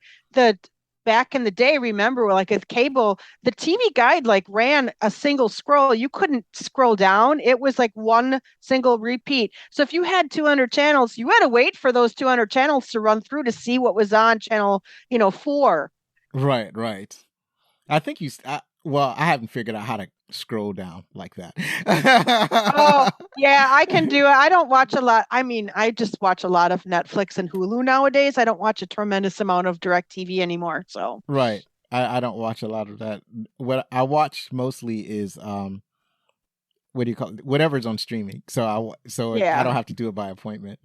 back in the day, remember, like with cable, the TV guide like ran a single scroll. You couldn't scroll down. It was like one single repeat. So if you had 200 channels, you had to wait for those 200 channels to run through to see what was on channel, 4. Right. I think I haven't figured out how to scroll down like that. Oh, yeah, I can do it. I don't watch a lot. I mean, I just watch a lot of Netflix and Hulu nowadays. I don't watch a tremendous amount of DirecTV anymore. So right. I don't watch a lot of that. What I watch mostly is what do you call it? Whatever's on streaming. So I don't have to do it by appointment.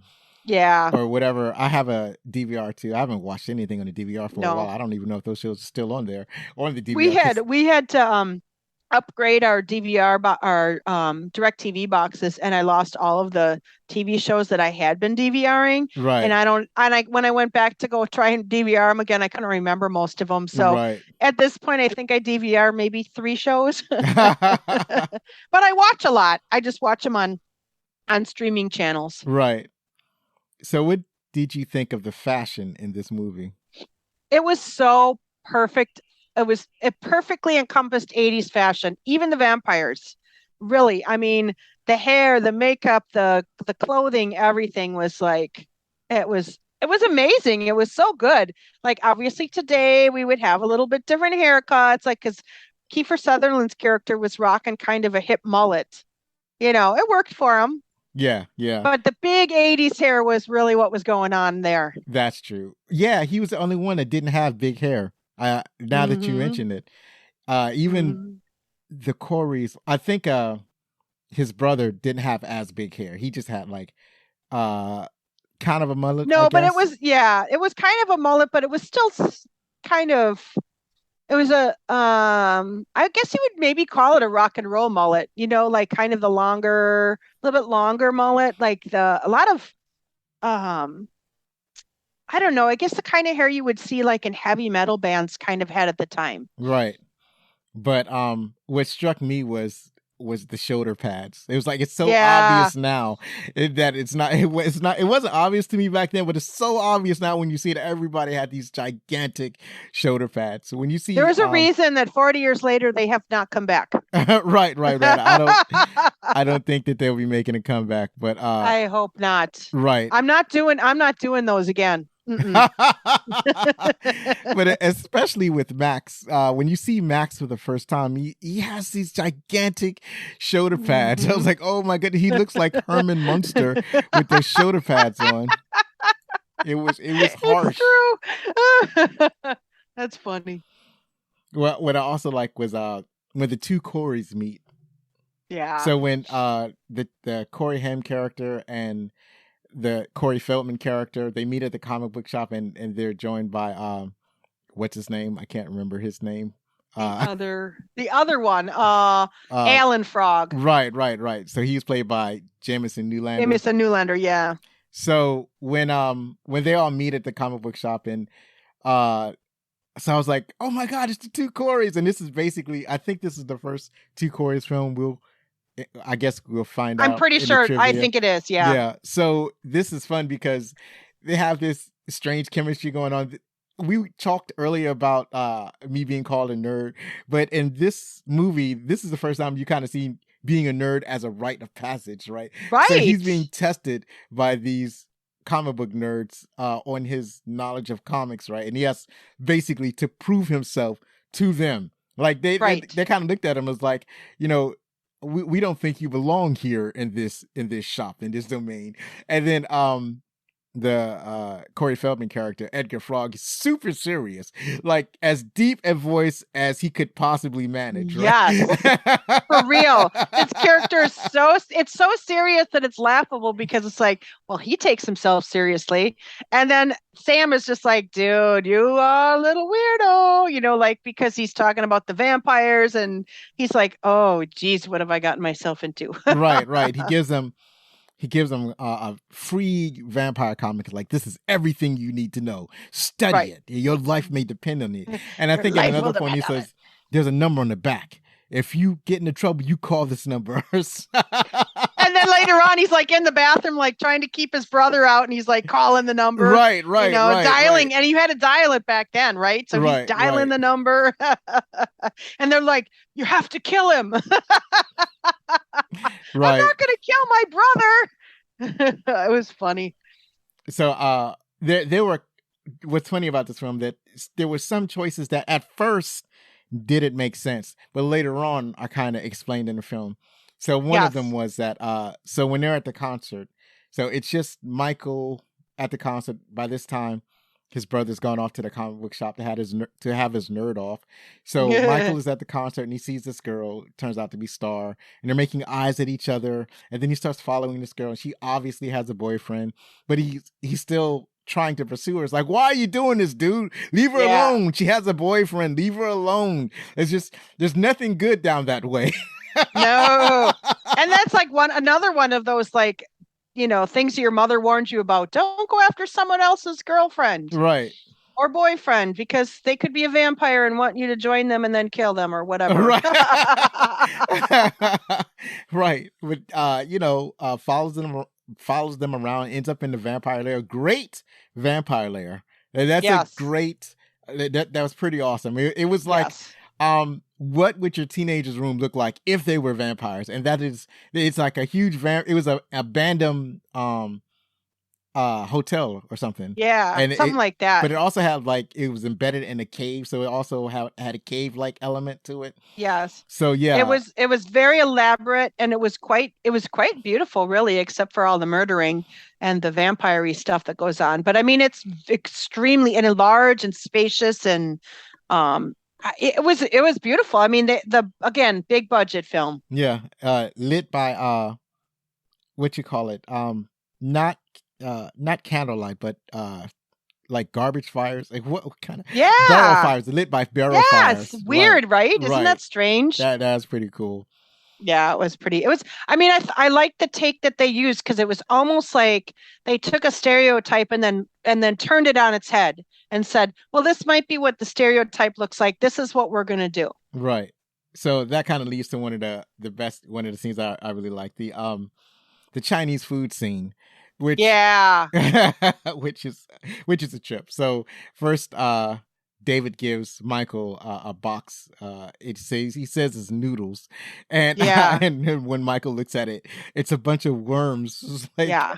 Yeah. Or whatever. I have a DVR too. I haven't watched anything on the DVR for a while. I don't even know if those shows are still on there or on the DVR. We had to upgrade our DVR, our DirecTV boxes, and I lost all of the TV shows that I had been DVRing. Right. And when I went back to go try and DVR them again, I couldn't remember most of them. So at this point, I think I DVR maybe 3 shows. But I watch a lot. I just watch them on streaming channels. Right. So what did you think of the fashion in this movie? It was so perfect. It perfectly encompassed 80s fashion, even the vampires. Really. I mean, the hair, the makeup, the clothing, everything was like, it was amazing. It was so good. Like obviously today we would have a little bit different haircuts, like because Kiefer Sutherland's character was rocking kind of a hip mullet. It worked for him. Yeah. But the big 80s hair was really what was going on there. That's true. Yeah, he was the only one that didn't have big hair. Now that you mention it, even the Coreys, I think his brother didn't have as big hair. He just had like kind of a mullet. No, but it was kind of a mullet, but it was still kind of. It was I guess you would maybe call it a rock and roll mullet, like kind of the longer, a little bit longer mullet, like a lot of, I don't know, I guess the kind of hair you would see like in heavy metal bands kind of had at the time. Right. But what struck me was was the shoulder pads. It was like it's so Yeah. obvious now that it's not. It wasn't obvious to me back then, but it's so obvious now when you see that everybody had these gigantic shoulder pads. So when you see, There is a reason that 40 years later they have not come back. right. I don't think that they'll be making a comeback, but I hope not. right. I'm not doing those again. But especially with Max, when you see Max for the first time, he has these gigantic shoulder pads. I was like, oh my goodness, he looks like Herman Munster with those shoulder pads on. It was harsh. It's true. That's funny. Well, what I also like was when the two Corys meet. Yeah. So when the Corey Haim character and the Corey Feldman character, they meet at the comic book shop and they're joined by what's his name? I can't remember his name. The other one, Alan Frog. Right. So he's played by Jameson Newlander. Yeah. So when they all meet at the comic book shop and so I was like, oh my God, it's the two Corys. And this is basically, I think this is the first two Corys film. I guess we'll find out. I'm pretty sure. I think it is. Yeah. Yeah. So this is fun because they have this strange chemistry going on. We talked earlier about me being called a nerd, but in this movie, this is the first time you kind of see being a nerd as a rite of passage, right? Right. So he's being tested by these comic book nerds on his knowledge of comics, right? And he has basically to prove himself to them. Like they kind of looked at him as like, we don't think you belong here in this shop, in this domain. And then the Corey Feldman character, Edgar Frog, is super serious, like as deep a voice as he could possibly manage. Right? Yes, for real. His character is so serious that it's laughable because it's like, well, he takes himself seriously, and then Sam is just like, dude, you are a little weirdo, like because he's talking about the vampires, and he's like, oh, geez, what have I gotten myself into? Right. He gives them a free vampire comic. Like, this is everything you need to know. Study it. Your life may depend on it. And I think at another point he says, there's a number on the back. If you get into trouble, you call this number. And then later on, he's like in the bathroom, like trying to keep his brother out, and he's like calling the number. Right. Dialing. Right. And you had to dial it back then, right? So he's dialing the number. And they're like, you have to kill him. Right. I'm not going to kill my brother. It was funny. So there were, what's funny about this film, that there were some choices that at first didn't make sense, but later on are kind of explained in the film. So one of them was that, so when they're at the concert, so it's just Michael at the concert. By this time, his brother's gone off to the comic book shop to have his nerd off. So Michael is at the concert and he sees this girl, turns out to be Star, and they're making eyes at each other. And then he starts following this girl, and she obviously has a boyfriend, but he's still trying to pursue her. It's like, why are you doing this, dude? Leave her alone. She has a boyfriend. Leave her alone. It's just, there's nothing good down that way. No. And that's like another one of those, like, things your mother warned you about. Don't go after someone else's girlfriend. Right. Or boyfriend, because they could be a vampire and want you to join them and then kill them or whatever. Right. Right. But, follows them around, ends up in the vampire lair. Great vampire lair. And that's a great, that was pretty awesome. It was like, what would your teenager's room look like if they were vampires? And it's like a huge it was a abandoned hotel or something. Yeah, and something like that. But it also had it was embedded in a cave, so it also had a cave-like element to it. Yes. So yeah, it was very elaborate, and it was quite beautiful, really, except for all the murdering and the vampire-y stuff that goes on. But I mean, it's extremely large and spacious, and it was beautiful. I mean, again, big budget film. Yeah, lit by what you call it? Not candlelight, but like garbage fires. Like what kind of barrel fires? Lit by barrel fires. Yeah, it's weird, right? Isn't that strange? That's pretty cool. Yeah, it was pretty. It was. I mean, I like the take that they used, because it was almost like they took a stereotype and then turned it on its head and said, "Well, this might be what the stereotype looks like. This is what we're going to do." Right. So that kind of leads to one of the scenes I really like, the Chinese food scene, which Yeah. which is a trip. So first, David gives Michael a box. He says it's noodles, and Yeah. and when Michael looks at it, it's a bunch of worms. It's like, Yeah.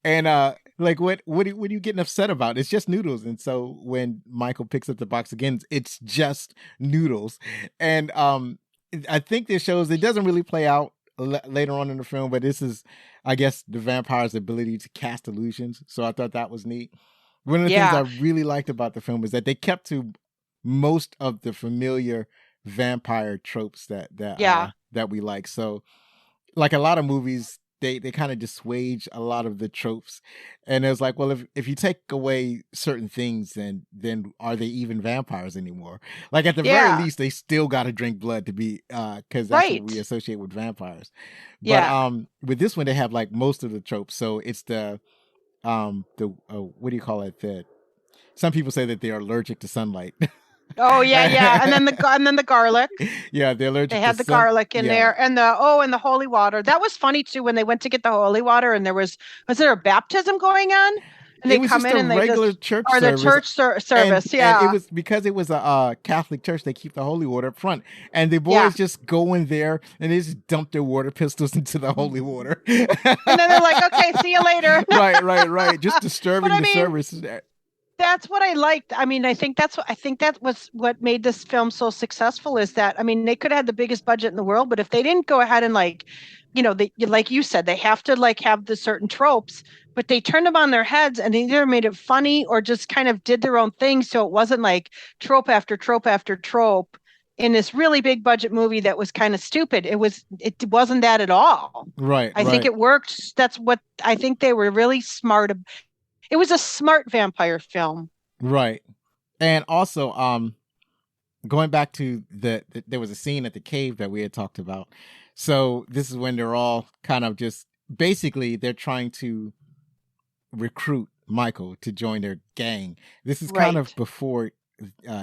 and like what are you getting upset about? It's just noodles. And so when Michael picks up the box again, it's just noodles. And I think this shows it doesn't really play out later on in the film, but this is, I guess, the vampire's ability to cast illusions. So I thought that was neat. One of the things I really liked about the film is that they kept to most of the familiar vampire tropes that we like. So, like a lot of movies, they kind of dissuade a lot of the tropes, and it's like, well, if you take away certain things, then are they even vampires anymore? Like at the very least, they still got to drink blood to be, because that's what we associate with vampires. But with this one, they have like most of the tropes. So it's the what do you call it? Some people say that they're allergic to sunlight. Oh yeah, and then the garlic. Yeah, they're allergic. They had the garlic in there, and the holy water. That was funny too when they went to get the holy water, and was there a baptism going on? And they come in and they just church or the service. church service. And it was because it was a Catholic church. They keep the holy water up front, and the boys just go in there and they just dump their water pistols into the holy water. And then they're like, "Okay, see you later." Right. Just disturbing the service. That's what I liked. I mean, I think that was what made this film so successful is that, I mean, they could have had the biggest budget in the world, but if they didn't go ahead and like you said, they have to like have the certain tropes, but they turned them on their heads and they either made it funny or just kind of did their own thing. So it wasn't like trope after trope after trope in this really big budget movie that was kind of stupid. It wasn't that at all. Right. I think it worked. That's what I think they were really smart. It was a smart vampire film. Right. And also, going back to there was a scene at the cave that we had talked about. So this is when they're all kind of just, basically they're trying to recruit Michael to join their gang. This is kind of before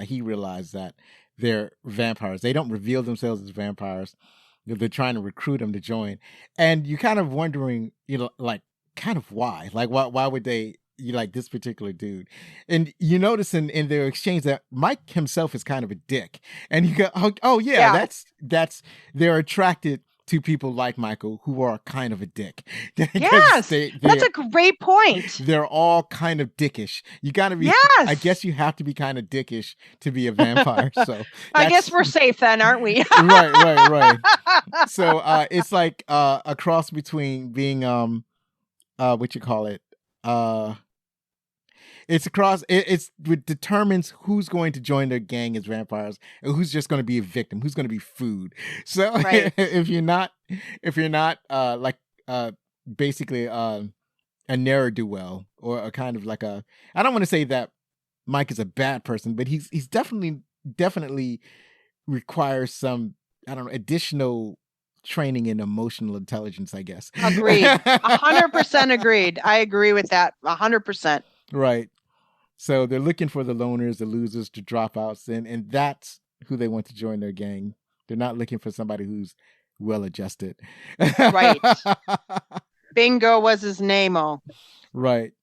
he realized that they're vampires. They don't reveal themselves as vampires. They're trying to recruit him to join. And you're kind of wondering, like kind of why? Like why would they, you like this particular dude? And you notice in their exchange that Mike himself is kind of a dick, and you go, that's they're attracted to people like Michael who are kind of a dick. Yes, that's a great point. They're all kind of dickish. You got to be. Yes. I guess you have to be kind of dickish to be a vampire. So I guess we're safe then, aren't we? Right. So it's like a cross between being what you call it. It's across. It determines who's going to join their gang as vampires and who's just going to be a victim, who's going to be food. So if you're not basically a ne'er do well, or a kind of like I don't want to say that Mike is a bad person, but he's definitely requires some, I don't know, additional training in emotional intelligence, I guess. Agreed. 100% agreed. I agree with that. 100%. Right. So they're looking for the loners, the losers, the dropouts, and that's who they want to join their gang. They're not looking for somebody who's well adjusted. Right. Bingo was his name-o. Right.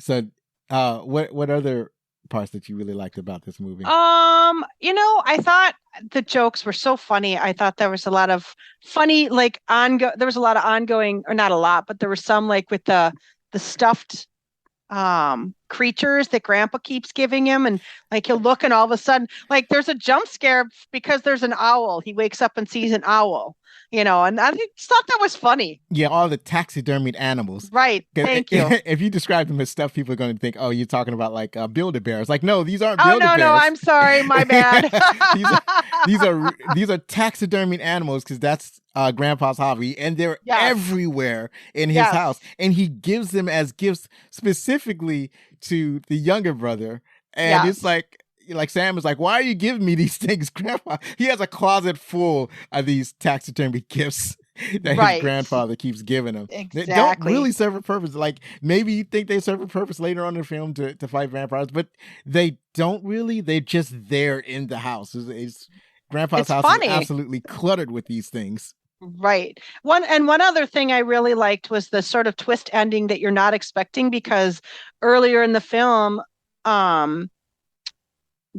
So what other parts that you really liked about this movie? I thought the jokes were so funny. I thought there was a lot of funny, like there was a lot of ongoing, or not a lot, but there was some like with the stuffed creatures that Grandpa keeps giving him, and like he'll look and all of a sudden, like there's a jump scare because there's an owl. He wakes up and sees an owl. And I just thought that was funny. Yeah, all the taxidermied animals. Right. Thank you. If you describe them as stuff, people are going to think, oh, you're talking about like Build-A-Bears. Like, no, these aren't Build-A-Bears. No, I'm sorry. My bad. these are taxidermied animals, because that's Grandpa's hobby, and they're everywhere in his house. And he gives them as gifts specifically to the younger brother. And it's like Sam is like, why are you giving me these things, Grandpa? He has a closet full of these taxidermy gifts. that his Right. grandfather keeps giving him. They don't Exactly. really serve a purpose. Like maybe you think they serve a purpose later on in the film to fight vampires, but they don't really. They're just there in the house. Grandpa's It's house funny. is absolutely cluttered with these things. Right. One other thing I really liked was the sort of twist ending that you're not expecting, because earlier in the film,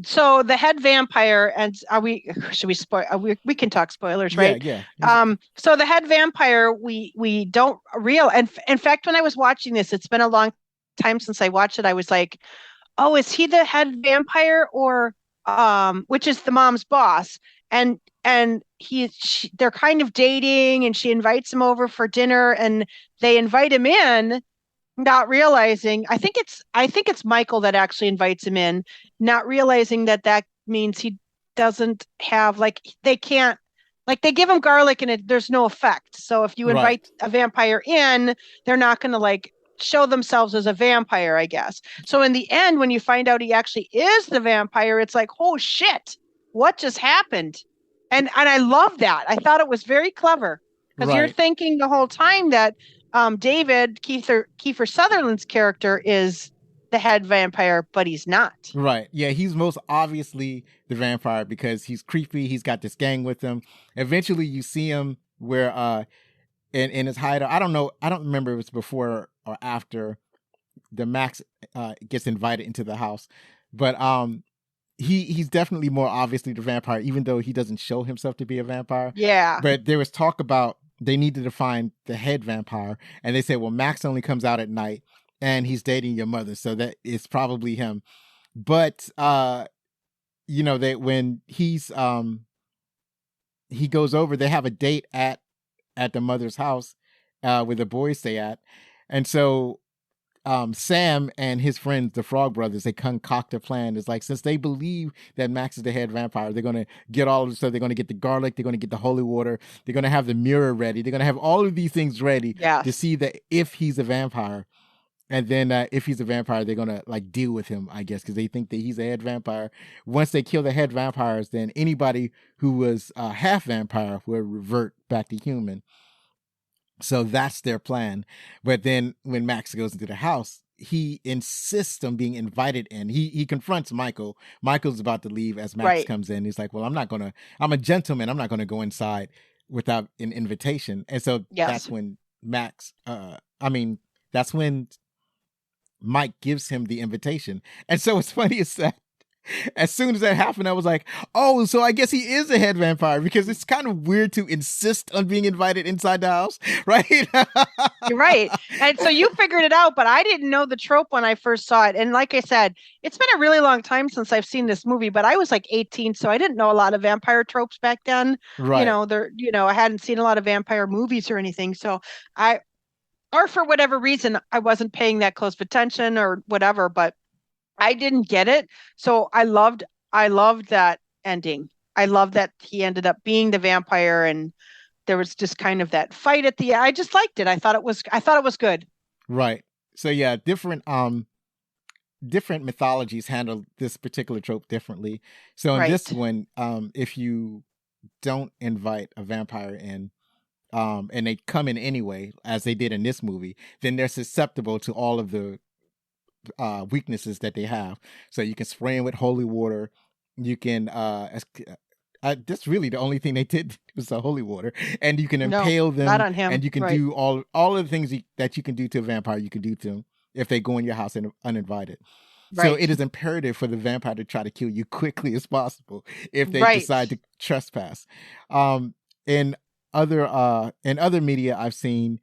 so the head vampire, and should we spoil? We can talk spoilers, right? Yeah. So the head vampire, we don't and in fact, when I was watching this, it's been a long time since I watched it. I was like, oh, is he the head vampire, or which is the mom's boss? And they're kind of dating, and she invites him over for dinner, and they invite him in, not realizing, I think it's Michael that actually invites him in, not realizing that means he doesn't have, like, they can't, like, they give him garlic and there's no effect. So if you invite a vampire in, they're not going to like show themselves as a vampire, I guess. So in the end, when you find out he actually is the vampire, it's like, oh shit, what just happened? And I love that. I thought it was very clever, because you're thinking the whole time that David, Kiefer Sutherland's character, is the head vampire, but he's not. Right. Yeah, he's most obviously the vampire because he's creepy. He's got this gang with him. Eventually you see him where in his hideout. I don't know. I don't remember if it's before or after the Max gets invited into the house. But he's definitely more obviously the vampire, even though he doesn't show himself to be a vampire. Yeah. But there was talk about they needed to find the head vampire, and they said, well, Max only comes out at night, and he's dating your mother, so that it's probably him. But you know, when he's he goes over, they have a date at the mother's house where the boys stay at, and so Sam and his friends, the Frog Brothers, they concoct a plan. It's like, since they believe that Max is the head vampire, they're going to get all of the stuff. They're going to get the garlic. They're going to get the holy water. They're going to have the mirror ready. They're going to have all of these things ready to see that if he's a vampire. And then if he's a vampire, they're going to like deal with him, I guess, because they think that he's a head vampire. Once they kill the head vampires, then anybody who was half vampire will revert back to human. So that's their plan. But then when Max goes into the house, he insists on being invited in. He confronts Michael. Michael's about to leave as Max comes in. He's like, well, I'm a gentleman. I'm not going to go inside without an invitation. And so that's when that's when Mike gives him the invitation. And so what's funny is that as soon as that happened, I was like, oh, so I guess he is a head vampire, because it's kind of weird to insist on being invited inside the house, right? You're right. And so you figured it out, but I didn't know the trope when I first saw it. And like I said, it's been a really long time since I've seen this movie, but I was like 18, so I didn't know a lot of vampire tropes back then. Right. I hadn't seen a lot of vampire movies or anything. So or for whatever reason, I wasn't paying that close attention or whatever, but I didn't get it. So I loved that ending. I love that he ended up being the vampire, and there was just kind of that fight at the end. I just liked it. I thought it was good. Right. So yeah, different mythologies handle this particular trope differently. So in this one, if you don't invite a vampire in, and they come in anyway, as they did in this movie, then they're susceptible to all of the weaknesses that they have. So you can spray them with holy water. You can that's really the only thing they did was the holy water, and you can impale them. Not on him. And you can do all of the things that you can do to a vampire. You can do to them if they go in your house uninvited. So it is imperative for the vampire to try to kill you quickly as possible if they decide to trespass. In other media I've seen,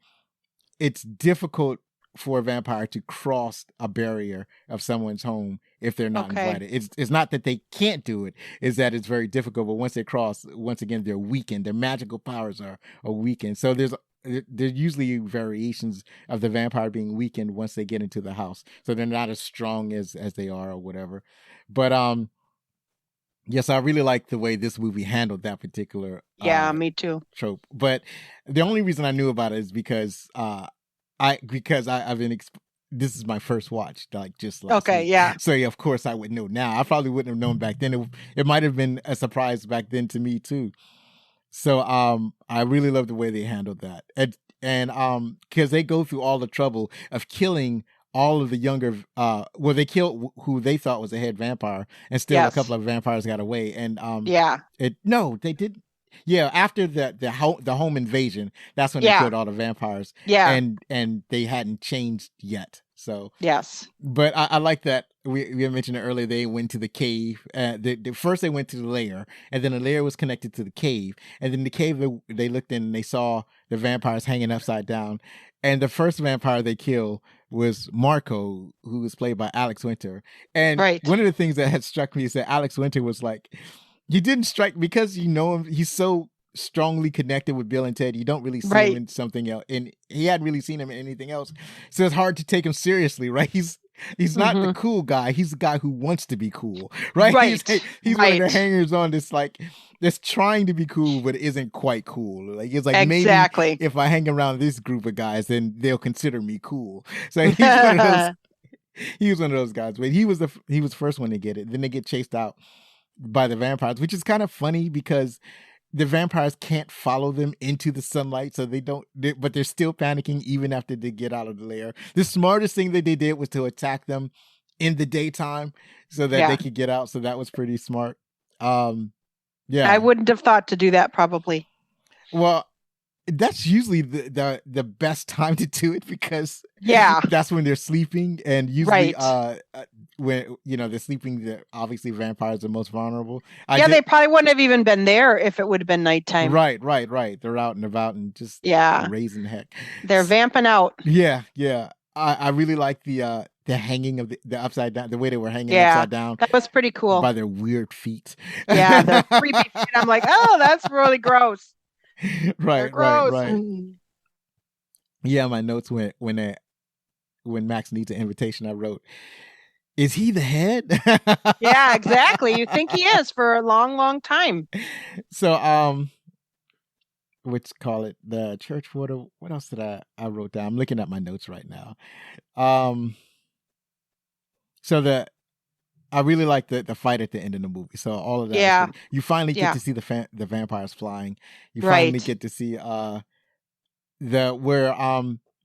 it's difficult for a vampire to cross a barrier of someone's home if they're not invited. It's not that they can't do it, it's that it's very difficult. But once they cross, once again, they're weakened. Their magical powers are weakened. So there's usually variations of the vampire being weakened once they get into the house. So they're not as strong as they are or whatever. But yes, I really like the way this movie handled that particular me too. trope. But the only reason I knew about it is because I've been this is my first watch, like just last week. So yeah, of course I would know now. I probably wouldn't have known back then. It might have been a surprise back then to me too. So I really love the way they handled that. And because they go through all the trouble of killing all of the younger they killed who they thought was a head vampire, and still a Yes. couple of vampires got away. And Yeah. they did. Yeah, after the home invasion, that's when they Yeah. killed all the vampires. Yeah. And they hadn't changed yet. So Yes. but I like that we had mentioned it earlier. They went to the cave. First they went to the lair, and then the lair was connected to the cave, and then the cave they looked in and they saw the vampires hanging upside down. And the first vampire they killed was Marco, who was played by Alex Winter. And Right. one of the things that had struck me is that Alex Winter was like, you didn't strike because you know him. He's so strongly connected with Bill and Ted. You don't really see Right. him in something else, and he hadn't really seen him in anything else. So it's hard to take him seriously, right? He's not the cool guy. He's the guy who wants to be cool, right? Right. He's one of the Right. hangers on that's trying to be cool, but isn't quite cool. Like it's like Exactly. maybe if I hang around this group of guys, then they'll consider me cool. So he's one of those. He was one of those guys, but he was the first one to get it. Then they get chased out by the vampires, which is kind of funny because the vampires can't follow them into the sunlight, so but they're still panicking even after they get out of the lair. The smartest thing that they did was to attack them in the daytime so that they could get out. So that was pretty smart. Yeah, I wouldn't have thought to do that probably. Well, that's usually the best time to do it because that's when they're sleeping, and usually when they're sleeping, obviously vampires are most vulnerable. They probably wouldn't have even been there if it would have been nighttime. Right. They're out and about and just raising heck. They're vamping out. Yeah. I really like the hanging of the upside down, the way they were hanging upside down. That was pretty cool. By their weird feet. Yeah, their creepy feet. I'm like, oh, that's really gross. Right. Yeah, my notes when Max needs an invitation, I wrote, is he the head? Yeah, exactly. You think he is for a long, long time. So, call it the church water. What else did I wrote down? I'm looking at my notes right now. So I really like the fight at the end of the movie. So all of that. Yeah. You finally get to see the vampires flying. You finally get to see where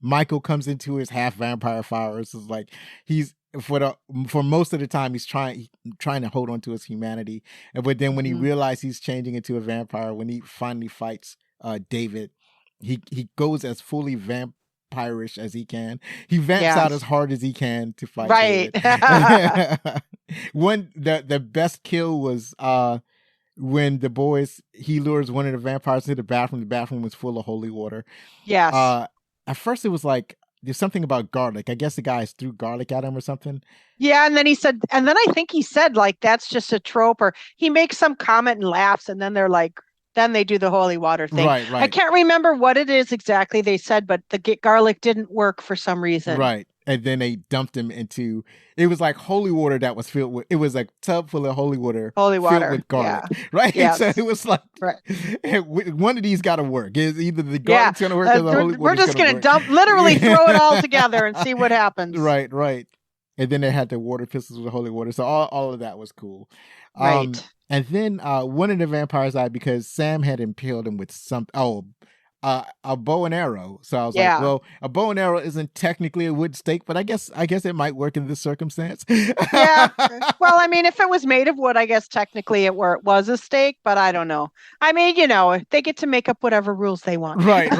Michael comes into his half vampire powers. Is like he's for most of the time he's trying to hold on to his humanity, but then when he realizes he's changing into a vampire, when he finally fights David, he goes as fully vampirish as he can. He vamps out as hard as he can to fight David. The best kill was when he lures one of the vampires to the bathroom. The bathroom was full of holy water. Yes. At first it was like there's something about garlic. I guess the guys threw garlic at him or something. Yeah, and then I think he said like that's just a trope, or he makes some comment and laughs, and then they're like, then they do the holy water thing. Right. I can't remember what it is exactly they said, but the garlic didn't work for some reason. Right. And then they dumped him into, it was like holy water that was filled with, it was a tub full of holy water filled with garlic. Yeah. Right? Yes. So it was like, one of these got to work. It's either the garlic's going to work or the holy water. We're just going to literally throw it all together and see what happens. Right. And then they had the water pistols with holy water. So all of that was cool. Right. And then one of the vampires died because Sam had impaled him with a bow and arrow. So I was like, well, a bow and arrow isn't technically a wood stake, but I guess it might work in this circumstance. Yeah. Well, I mean, if it was made of wood, I guess technically it was a stake, but I don't know. I mean, they get to make up whatever rules they want. Right.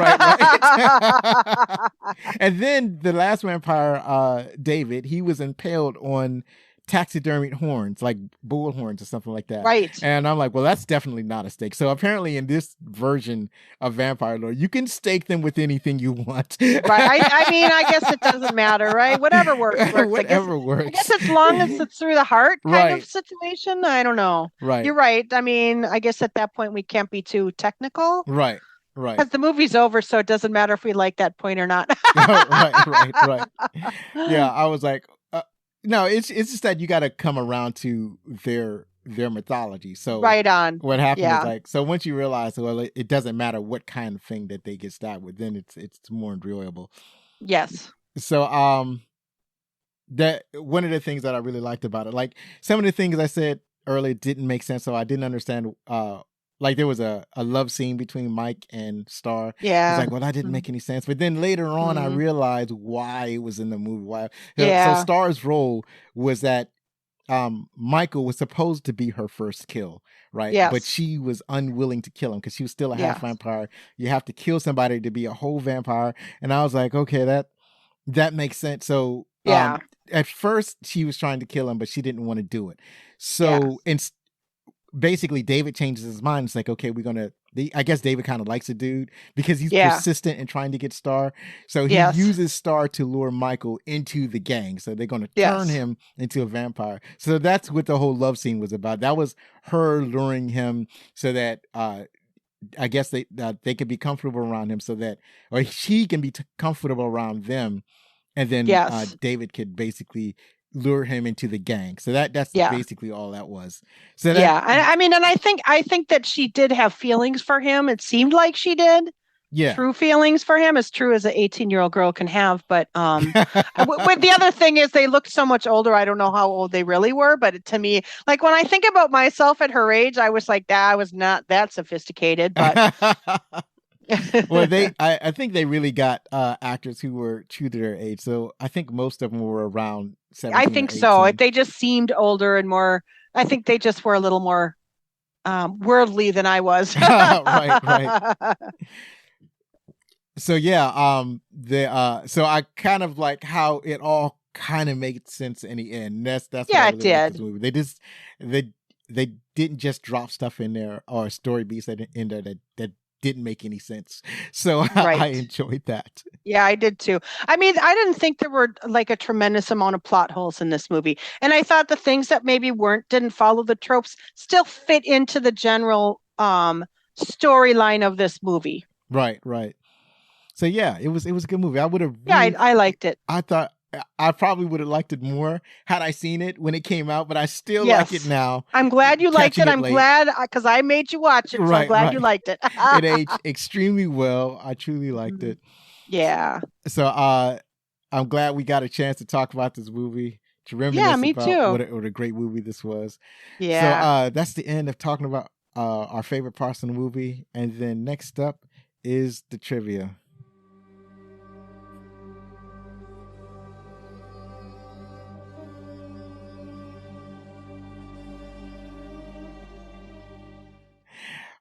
And then the last vampire, David, he was impaled on taxidermied horns, like bull horns or something like that. Right. And I'm like, well, that's definitely not a stake. So apparently in this version of Vampire Lore, you can stake them with anything you want. Right. I mean, I guess it doesn't matter, right? Whatever works. Whatever works. I guess as long as it's through the heart kind of situation. I don't know. Right. You're right. I mean, I guess at that point we can't be too technical. Right. Because the movie's over, so it doesn't matter if we like that point or not. Right. Yeah, I was like, no, it's just that you got to come around to their mythology. So right on. What happened is like, so once you realize, well, it doesn't matter what kind of thing that they get stabbed with, then it's more enjoyable. Yes. So that one of the things that I really liked about it, like some of the things I said earlier didn't make sense, so I didn't understand like there was a love scene between Mike and Star. Yeah. It's like, well, that didn't make any sense. But then later on, I Mhm. realized why it was in the movie. Why? Yeah. So Star's role was that Michael was supposed to be her first kill, right? Yes. But she was unwilling to kill him because she was still a half Yes. vampire. You have to kill somebody to be a whole vampire. And I was like, okay, that makes sense. So Yeah. at first she was trying to kill him, but she didn't want to do it. So basically David changes his mind. It's like, okay, I guess David kind of likes the dude because he's persistent in trying to get Star. So he uses Star to lure Michael into the gang. So they're going to turn him into a vampire. So that's what the whole love scene was about. That was her luring him so that I guess they could be comfortable around him, so that, or she can be comfortable around them, and then David could basically lure him into the gang. So that's basically all that was. So and I think that she did have feelings for him. It seemed like she did. Yeah. True feelings for him, as true as an 18-year-old girl can have. But with the other thing is they looked so much older. I don't know how old they really were, but to me, like when I think about myself at her age, I was like, I was not that sophisticated. But well, I think they really got actors who were true to their age. So I think most of them were around 17. I think so. They just seemed older and more. I think they just were a little more worldly than I was. Right. So so I kind of like how it all kind of made sense in the end. That's what I really liked this movie. They didn't just drop stuff in there or story beats in there that didn't make any sense. So I enjoyed that. Yeah, I did too. I mean, I didn't think there were like a tremendous amount of plot holes in this movie. And I thought the things that maybe didn't follow the tropes still fit into the general storyline of this movie. Right. So yeah, it was a good movie. I would have. I liked it. I thought I probably would have liked it more had I seen it when it came out, but I still like it now. I'm glad you liked it. I'm glad because I made you watch it. So I'm glad you liked it. It aged extremely well. I truly liked it. Yeah. So I'm glad we got a chance to talk about this movie. To reminisce about what a great movie this was. Yeah. So that's the end of talking about our favorite parts of the movie, and then next up is the trivia.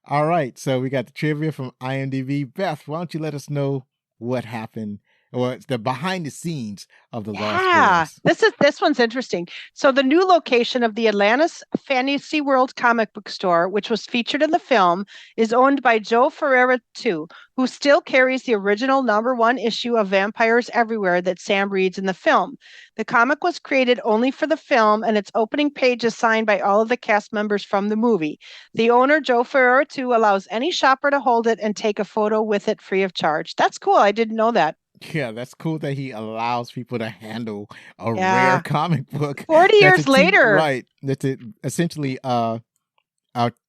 All right, so we got the trivia from IMDb. Beth, why don't you let us know what happened, or the behind the scenes of the Lost Boys? This one's interesting. So the new location of the Atlantis Fantasy World comic book store, which was featured in the film, is owned by Joe Ferreira II, who still carries the original #1 issue of Vampires Everywhere that Sam reads in the film. The comic was created only for the film, and its opening page is signed by all of the cast members from the movie. The owner, Joe Ferreira II, allows any shopper to hold it and take a photo with it free of charge. That's cool. I didn't know that. Yeah, that's cool that he allows people to handle a rare comic book. 40 years later. Right. That's essentially a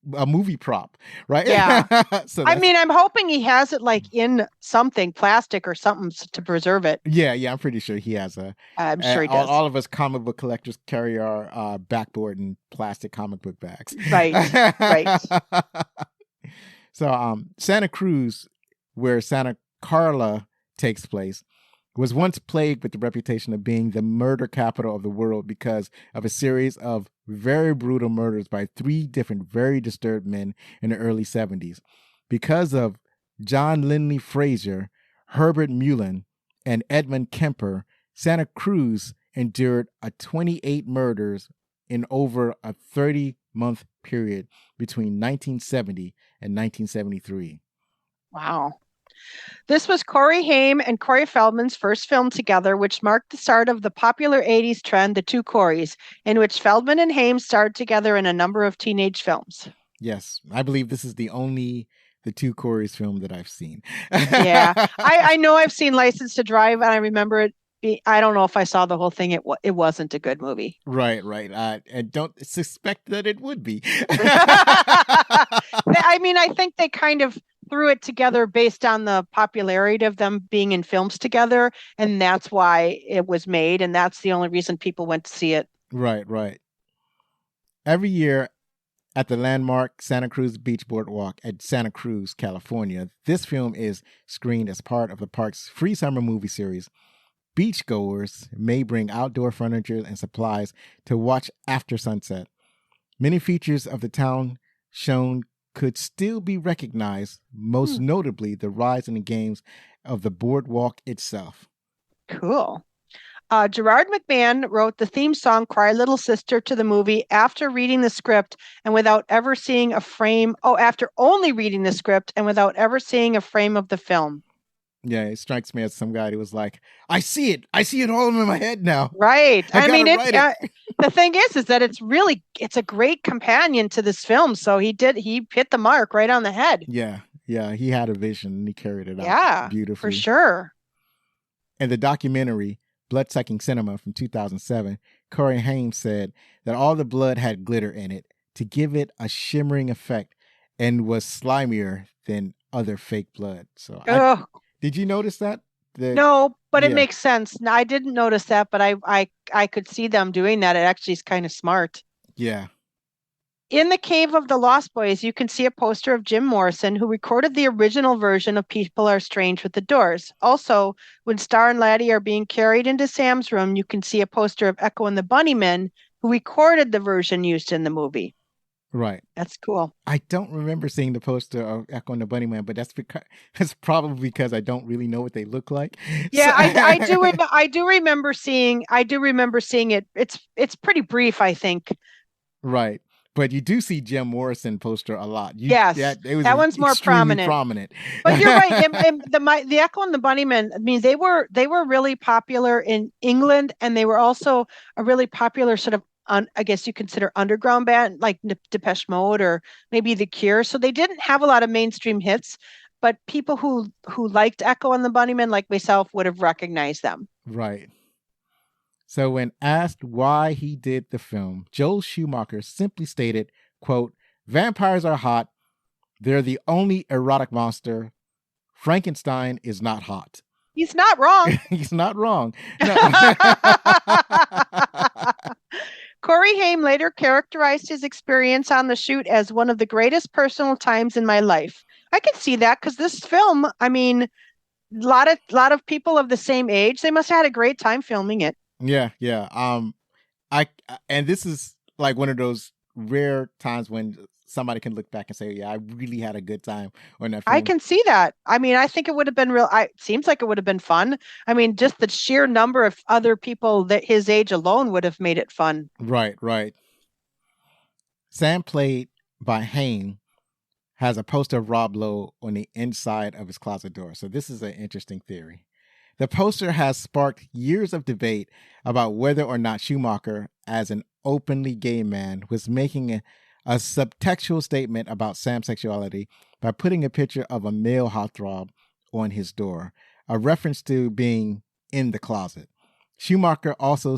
movie prop, right? Yeah. So I mean, I'm hoping he has it like in something, plastic or something to preserve it. Yeah, I'm pretty sure he has I'm sure he does. All of us comic book collectors carry our backboard in plastic comic book bags. Right. So Santa Cruz, where Santa Carla takes place, was once plagued with the reputation of being the murder capital of the world because of a series of very brutal murders by 3 different very disturbed men in the early 70s. Because of John Linley Frazier, Herbert Mullen, and Edmund Kemper, Santa Cruz endured 28 murders in over a 30-month period between 1970 and 1973. Wow. This was Corey Haim and Corey Feldman's first film together, which marked the start of the popular 80s trend, the two Coreys, in which Feldman and Haim starred together in a number of teenage films. Yes, I believe this is the two Coreys film that I've seen. Yeah, I know I've seen License to Drive, and I remember it. I don't know if I saw the whole thing. It wasn't a good movie. Right. I don't suspect that it would be. I mean, I think they kind of threw it together based on the popularity of them being in films together, and that's why it was made, and that's the only reason people went to see it. Right. Every year, at the landmark Santa Cruz Beach Boardwalk at Santa Cruz, California. This film is screened as part of the park's free summer movie series. Beachgoers may bring outdoor furniture and supplies to watch after sunset. Many features of the town shown could still be recognized, most notably the rise in the games of the boardwalk itself. Cool. Gerard McMahon wrote the theme song Cry Little Sister to the movie after reading the script and without ever seeing a frame. After only reading the script and without ever seeing a frame of the film. Yeah, it strikes me as some guy who was like, I see it all in my head now. Right. I mean, the thing is that it's a great companion to this film. So he hit the mark right on the head. Yeah. He had a vision and he carried it out beautifully. For sure. In the documentary, Blood-Sucking Cinema from 2007, Corey Haim said that all the blood had glitter in it to give it a shimmering effect and was slimier than other fake blood. So did you notice that? No, but it makes sense. No, I didn't notice that, but I could see them doing that. It actually is kind of smart. Yeah. In the Cave of the Lost Boys, you can see a poster of Jim Morrison, who recorded the original version of People Are Strange with the Doors. Also, when Star and Laddie are being carried into Sam's room, you can see a poster of Echo and the Bunnymen, who recorded the version used in the movie. Right. That's cool. I don't remember seeing the poster of Echo and the Bunnymen, but that's probably because I don't really know what they look like. Yeah, so... I do remember seeing it. It's pretty brief, I think. Right. But you do see Jim Morrison poster a lot. Yes, that one's more prominent. But you're right. The Echo and the Bunnymen, I mean, they were really popular in England, and they were also a really popular sort of, I guess you consider underground band, like Depeche Mode or maybe The Cure. So they didn't have a lot of mainstream hits, but people who liked Echo and the Bunnymen, like myself, would have recognized them. Right. So when asked why he did the film, Joel Schumacher simply stated, quote, "Vampires are hot. They're the only erotic monster. Frankenstein is not hot." He's not wrong. He's not wrong. No. Corey Haim later characterized his experience on the shoot as one of the greatest personal times in my life. I can see that because this film, I mean, a lot of people of the same age, they must have had a great time filming it. Yeah. And this is like one of those rare times when somebody can look back and say, yeah, I really had a good time on that film. I can see that. I mean, I think it would have been it seems like it would have been fun. I mean, just the sheer number of other people that his age alone would have made it fun. Right. Sam, played by Haim, has a poster of Rob Lowe on the inside of his closet door. So this is an interesting theory. The poster has sparked years of debate about whether or not Schumacher, as an openly gay man, was making a subtextual statement about Sam's sexuality by putting a picture of a male heartthrob on his door, a reference to being in the closet. Schumacher also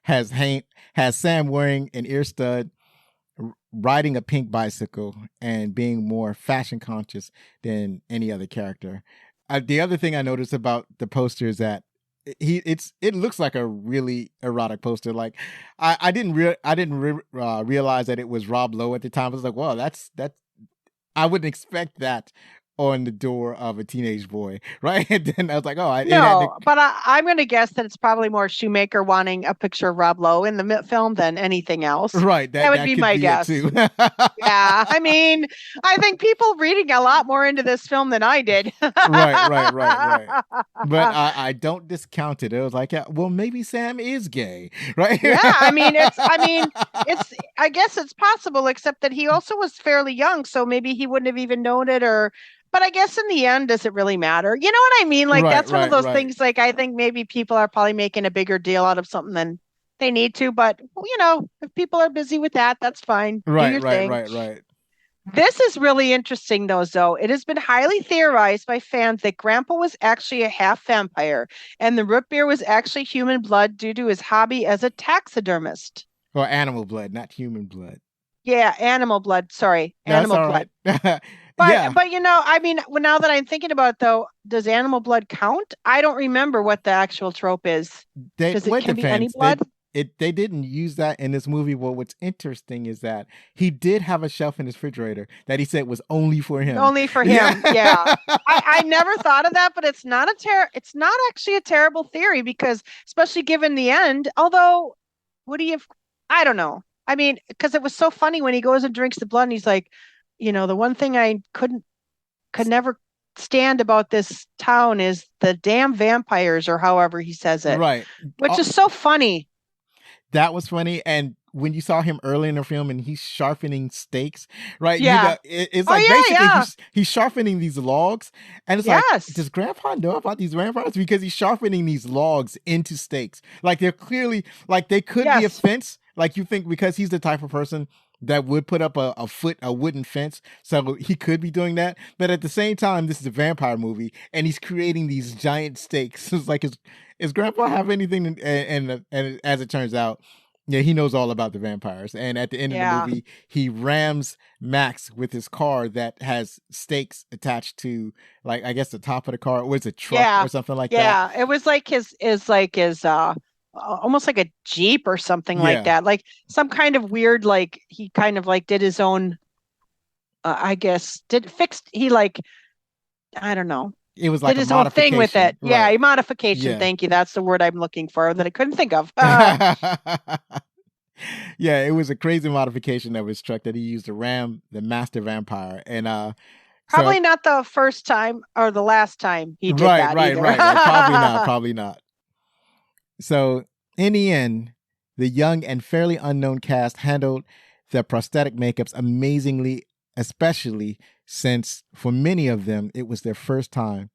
has Sam wearing an ear stud, riding a pink bicycle, and being more fashion conscious than any other character. The other thing I noticed about the poster is that it looks like a really erotic poster. Like I didn't realize that it was Rob Lowe at the time. I was like, wow, that's I wouldn't expect that on the door of a teenage boy, right? And then I was like, I'm going to guess that it's probably more Shoemaker wanting a picture of Rob Lowe in the film than anything else. Right. That would be my guess. Too. Yeah. I mean, I think people reading a lot more into this film than I did. Right. But I don't discount it. It was like, yeah, well, maybe Sam is gay, right? Yeah. I guess it's possible, except that he also was fairly young, so maybe he wouldn't have even known it But I guess in the end, does it really matter? You know what I mean? Like, that's one of those things, like, I think maybe people are probably making a bigger deal out of something than they need to. But, you know, if people are busy with that, that's fine. Right. This is really interesting, though, Zoe. It has been highly theorized by fans that Grandpa was actually a half vampire and the root beer was actually human blood due to his hobby as a taxidermist. Or animal blood, not human blood. Yeah, animal blood. Sorry. Animal blood. Right. But you know, I mean, now that I'm thinking about it, though, does animal blood count? I don't remember what the actual trope is. Does it can be any blood? they didn't use that in this movie. Well, what's interesting is that he did have a shelf in his refrigerator that he said was only for him. Only for him. Yeah. I never thought of that, but it's not actually a terrible theory, because especially given the end, although would he have, I don't know. I mean, because it was so funny when he goes and drinks the blood and he's like, the one thing I could never stand about this town is the damn vampires, or however he says it. Right. Which is so funny. That was funny. And when you saw him early in the film and he's sharpening stakes, right? Yeah. It's like basically he's sharpening these logs. And it's like, does Grandpa know about these vampires? Because he's sharpening these logs into stakes. Like they're clearly, like they could be a fence. Like you think, because he's the type of person that would put up a wooden fence. So he could be doing that. But at the same time, this is a vampire movie and he's creating these giant stakes. It's like, is Grandpa have anything? And as it turns out, yeah, he knows all about the vampires. And at the end of the movie, he rams Max with his car that has stakes attached to, like, I guess the top of the car. Or it's a truck or something like that. Yeah, it was like his almost like a Jeep or something like that. Like some kind of weird, like he kind of like did his own, I guess, I don't know. It was like did his own thing with it. Right. Yeah, a modification. Yeah. Thank you. That's the word I'm looking for that I couldn't think of. Yeah, it was a crazy modification of his truck that he used to ram the master vampire. And probably not the first time or the last time he did that. Right. Like, probably not. So in the end, the young and fairly unknown cast handled the prosthetic makeups amazingly, especially since for many of them, it was their first time.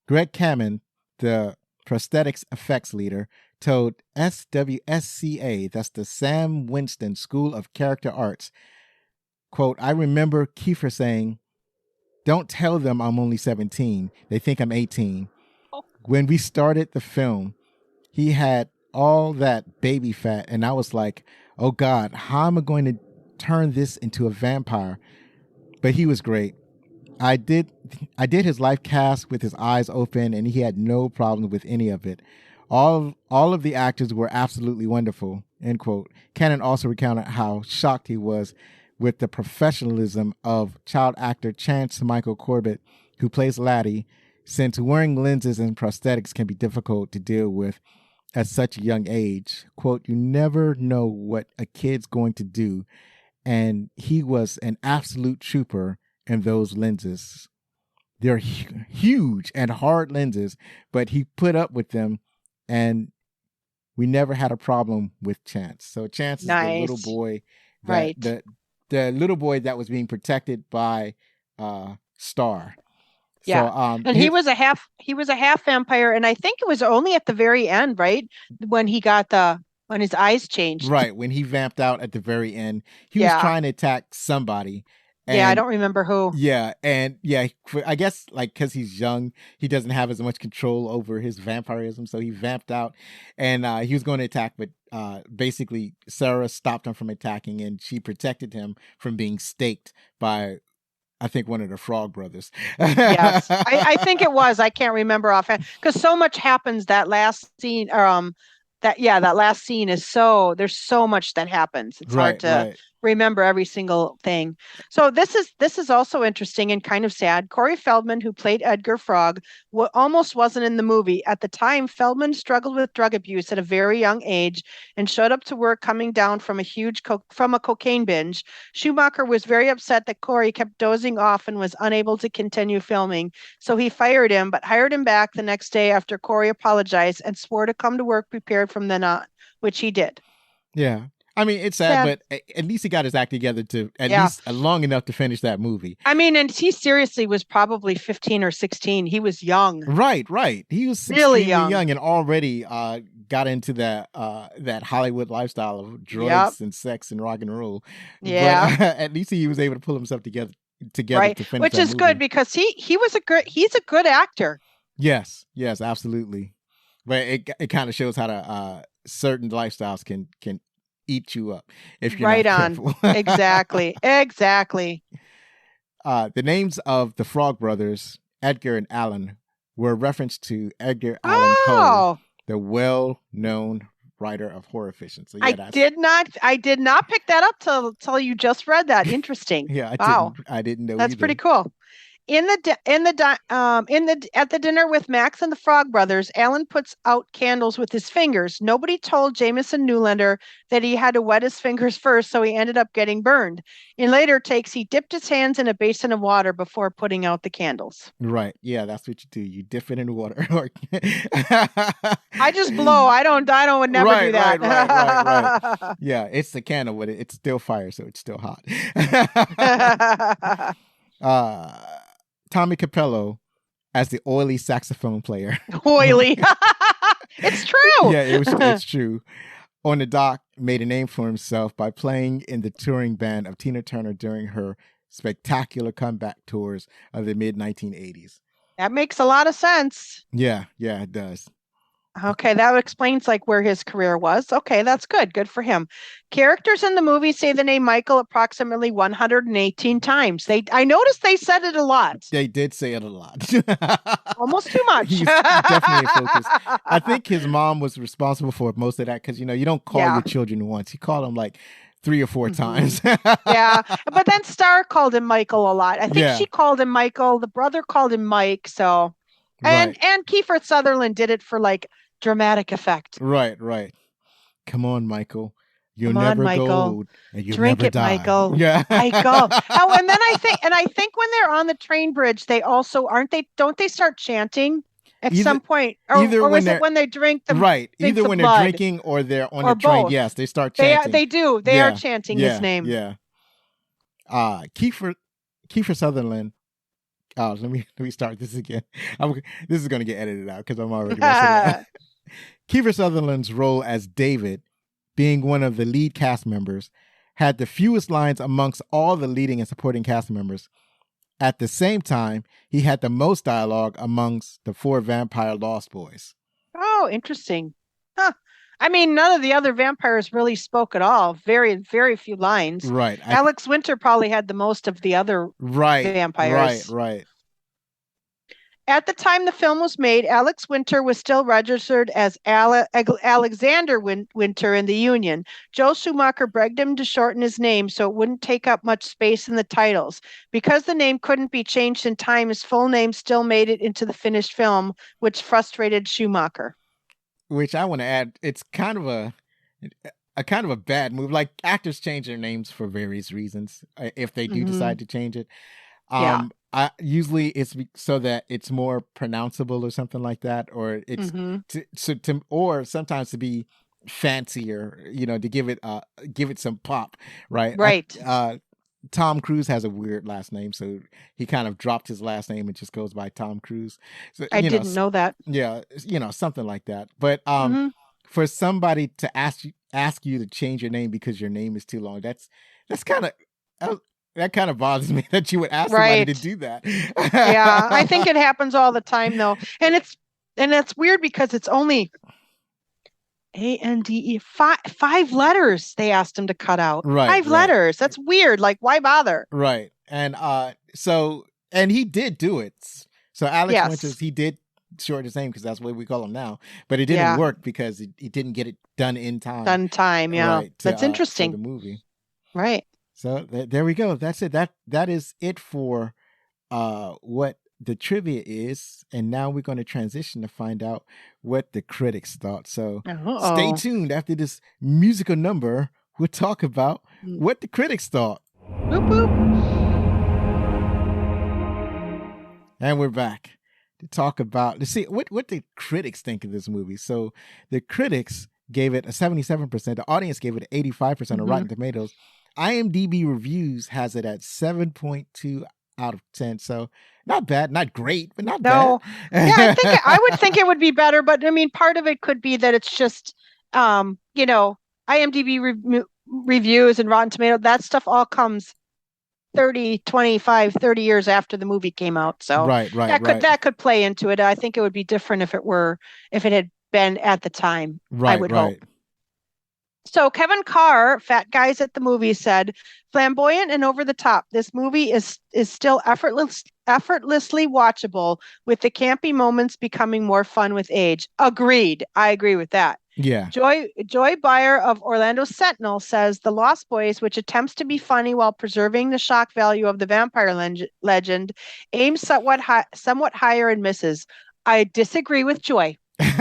Greg Kamen, the prosthetics effects leader, told SWSCA, that's the Sam Winston School of Character Arts, quote, "I remember Kiefer saying, 'Don't tell them I'm only 17. They think I'm 18. When we started the film, he had all that baby fat, and I was like, oh God, how am I going to turn this into a vampire?' But he was great. I did his life cast with his eyes open, and he had no problem with any of it. All of the actors were absolutely wonderful," end quote. Cannon also recounted how shocked he was with the professionalism of child actor Chance Michael Corbett, who plays Laddie, since wearing lenses and prosthetics can be difficult to deal with at such a young age. Quote, "You never know what a kid's going to do, and he was an absolute trooper in those lenses. They're huge and hard lenses, but he put up with them, and we never had a problem with Chance." So Chance is the little boy, right? The little boy that was being protected by Star. Yeah, so, and he was a half vampire, and I think it was only at the very end, right, when he got when his eyes changed. Right, when he vamped out at the very end, he was trying to attack somebody. And, I don't remember who. Yeah, and I guess like because he's young, he doesn't have as much control over his vampirism, so he vamped out, and he was going to attack, but basically Sarah stopped him from attacking, and she protected him from being staked by, I think, one of the Frog Brothers. Yes, I think it was. I can't remember offhand because so much happens that last scene. That last scene is there's so much that happens. It's hard to remember every single thing. So this is also interesting and kind of sad. Corey Feldman, who played Edgar Frog, almost wasn't in the movie. At the time, Feldman struggled with drug abuse at a very young age and showed up to work coming down from a cocaine binge. Schumacher was very upset that Corey kept dozing off and was unable to continue filming. So he fired him, but hired him back the next day after Corey apologized and swore to come to work prepared from then on, which he did. Yeah. I mean, it's sad, but at least he got his act together to at least long enough to finish that movie. I mean, and he seriously was probably 15 or 16. He was young. Right. He was really young and already got into that Hollywood lifestyle of drugs and sex and rock and roll. Yeah. But at least he was able to pull himself together right. to finish Which is good because he's a good actor. Yes, Absolutely. But it kind of shows how to certain lifestyles can eat you up if you're not careful. Exactly. The names of the Frog Brothers, Edgar and Allan, were a reference to Edgar Allan Poe, the well-known writer of horror fiction. So yeah, I did not pick that up till you just read that. Interesting. Yeah, I didn't know That's either. pretty cool. At the dinner with Max and the Frog Brothers, Alan puts out candles with his fingers. Nobody told Jameson Newlander that he had to wet his fingers first, so he ended up getting burned. In later takes, he dipped his hands in a basin of water before putting out the candles. Right. Yeah, that's what you do. You dip it in water. I just blow. I would never do that. Right. Yeah, it's the candle with it. It's still fire, so it's still hot. Tommy Capello as the oily saxophone player. Oily. It's true. Yeah, it's true. On the dock, made a name for himself by playing in the touring band of Tina Turner during her spectacular comeback tours of the mid-1980s. That makes a lot of sense. Yeah, it does. Okay, that explains like where his career was. Okay, that's good. Good for him. Characters in the movie say the name Michael approximately 118 times. I noticed they said it a lot. They did say it a lot. Almost too much. He's definitely focused. I think his mom was responsible for most of that because, you don't call your children once. He called them like 3 or 4 times. Yeah, but then Star called him Michael a lot. I think she called him Michael. The brother called him Mike. So, and Kiefer Sutherland did it for like dramatic effect. Right. Come on, Michael. You'll never go old and you'll Drink never it, die. Michael. Yeah. Michael. Oh, and then I think when they're on the train bridge, they also don't they start chanting at some point? Or is it when they drink the right. Either when they're drinking or they're on the train. Both. Yes, they start chanting. They do. They are chanting his name. Yeah. Kiefer Sutherland. Oh, let me start this again. This is going to get edited out because I'm already messing it up. Kiefer Sutherland's role as David, being one of the lead cast members, had the fewest lines amongst all the leading and supporting cast members. At the same time, he had the most dialogue amongst the 4 vampire Lost Boys. Oh, interesting. Huh. I mean, none of the other vampires really spoke at all. Very, very few lines. Right. Alex Winter probably had the most of the other vampires. Right. At the time the film was made, Alex Winter was still registered as Alexander Winter in the Union. Joe Schumacher begged him to shorten his name so it wouldn't take up much space in the titles. Because the name couldn't be changed in time, his full name still made it into the finished film, which frustrated Schumacher. Which I want to add, it's kind of a bad move. Like, actors change their names for various reasons if they do decide to change it. Usually it's so that it's more pronounceable or something like that, or it's or sometimes to be fancier, to give it some pop, right? Right. Tom Cruise has a weird last name, so he kind of dropped his last name and just goes by Tom Cruise. So, I didn't know that. Yeah, something like that. But for somebody to ask you to change your name because your name is too long, that's kind of. That kind of bothers me that you would ask somebody to do that. Yeah, I think it happens all the time though. And it's weird because it's only ANDE 5 letters they asked him to cut out. Right. 5 letters. That's weird. Like, why bother? Right. And and he did do it. So Alex Winters, he did shorten his name because that's what we call him now. But it didn't work because he didn't get it done in time. Yeah. Right, that's interesting. For the movie. Right. So there we go. That's it. That is it for what the trivia is. And now we're going to transition to find out what the critics thought. So stay tuned. After this musical number, we'll talk about what the critics thought. Boop, boop. And we're back to talk about, to see what the critics think of this movie. So the critics gave it a 77%. The audience gave it 85% of Rotten Tomatoes. IMDb Reviews has it at 7.2 out of 10. So not bad, not great, but not bad. Yeah, I would think it would be better, but I mean, part of it could be that it's just, IMDb reviews and Rotten Tomatoes, that stuff all comes 30, 25, 30 years after the movie came out. So that could play into it. I think it would be different if it had been at the time. I would hope. So Kevin Carr, Fat Guys at the Movie, said, flamboyant and over the top, this movie is still effortlessly watchable, with the campy moments becoming more fun with age. Agreed. I agree with that. Yeah. Joy Byer of Orlando Sentinel says The Lost Boys, which attempts to be funny while preserving the shock value of the vampire legend, aims somewhat higher and misses. I disagree with Joy. I'm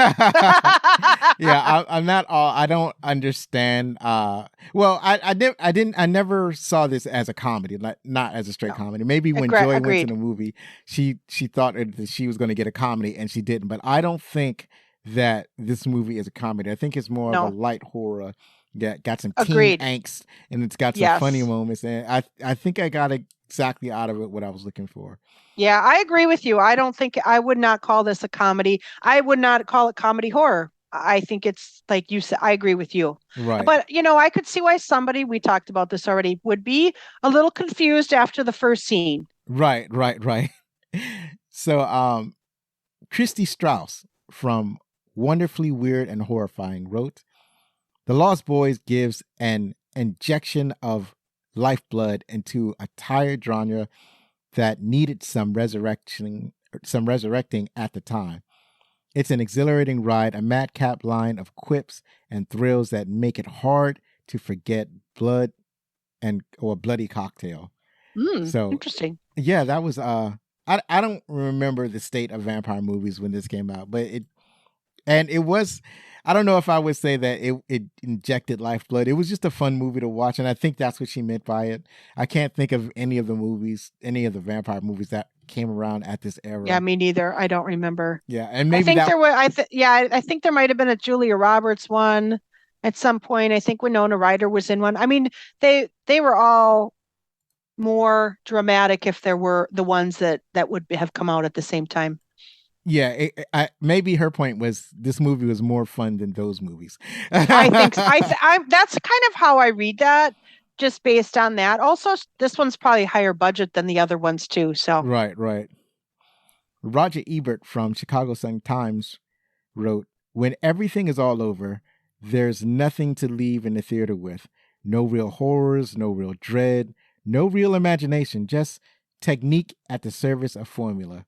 not all. I don't understand. Well, I never saw this as a comedy, not as a straight comedy. Maybe when Joy went to the movie, she thought that she was going to get a comedy, and she didn't. But I don't think that this movie is a comedy. I think it's more of a light horror that got some teen angst, and it's got some funny moments. And I think I got exactly out of it what I was looking for. Yeah, I agree with you. I would not call this a comedy. I would not call it comedy horror. I think it's like you said, I agree with you. Right. But, I could see why somebody, we talked about this already, would be a little confused after the first scene. Right. So, Christy Strauss from Wonderfully Weird and Horrifying wrote, The Lost Boys gives an injection of lifeblood into a tired genre that needed some resurrecting at the time. It's an exhilarating ride, a madcap line of quips and thrills that make it hard to forget blood or bloody cocktail. So interesting. Yeah, that was I don't remember the state of vampire movies when this came out, but it was, I don't know if I would say that it injected lifeblood. It was just a fun movie to watch, and I think that's what she meant by it. I can't think of any of the vampire movies that came around at this era. Yeah, me neither. I don't remember. Yeah, and maybe I think there might have been a Julia Roberts one at some point. I think Winona Ryder was in one. I mean, they were all more dramatic if there were the ones that would have come out at the same time. Yeah, maybe her point was this movie was more fun than those movies. I think so. That's kind of how I read that, just based on that. Also, this one's probably higher budget than the other ones too. So right. Roger Ebert from Chicago Sun-Times wrote, "When everything is all over, there's nothing to leave in the theater with. No real horrors, no real dread, no real imagination, just technique at the service of formula."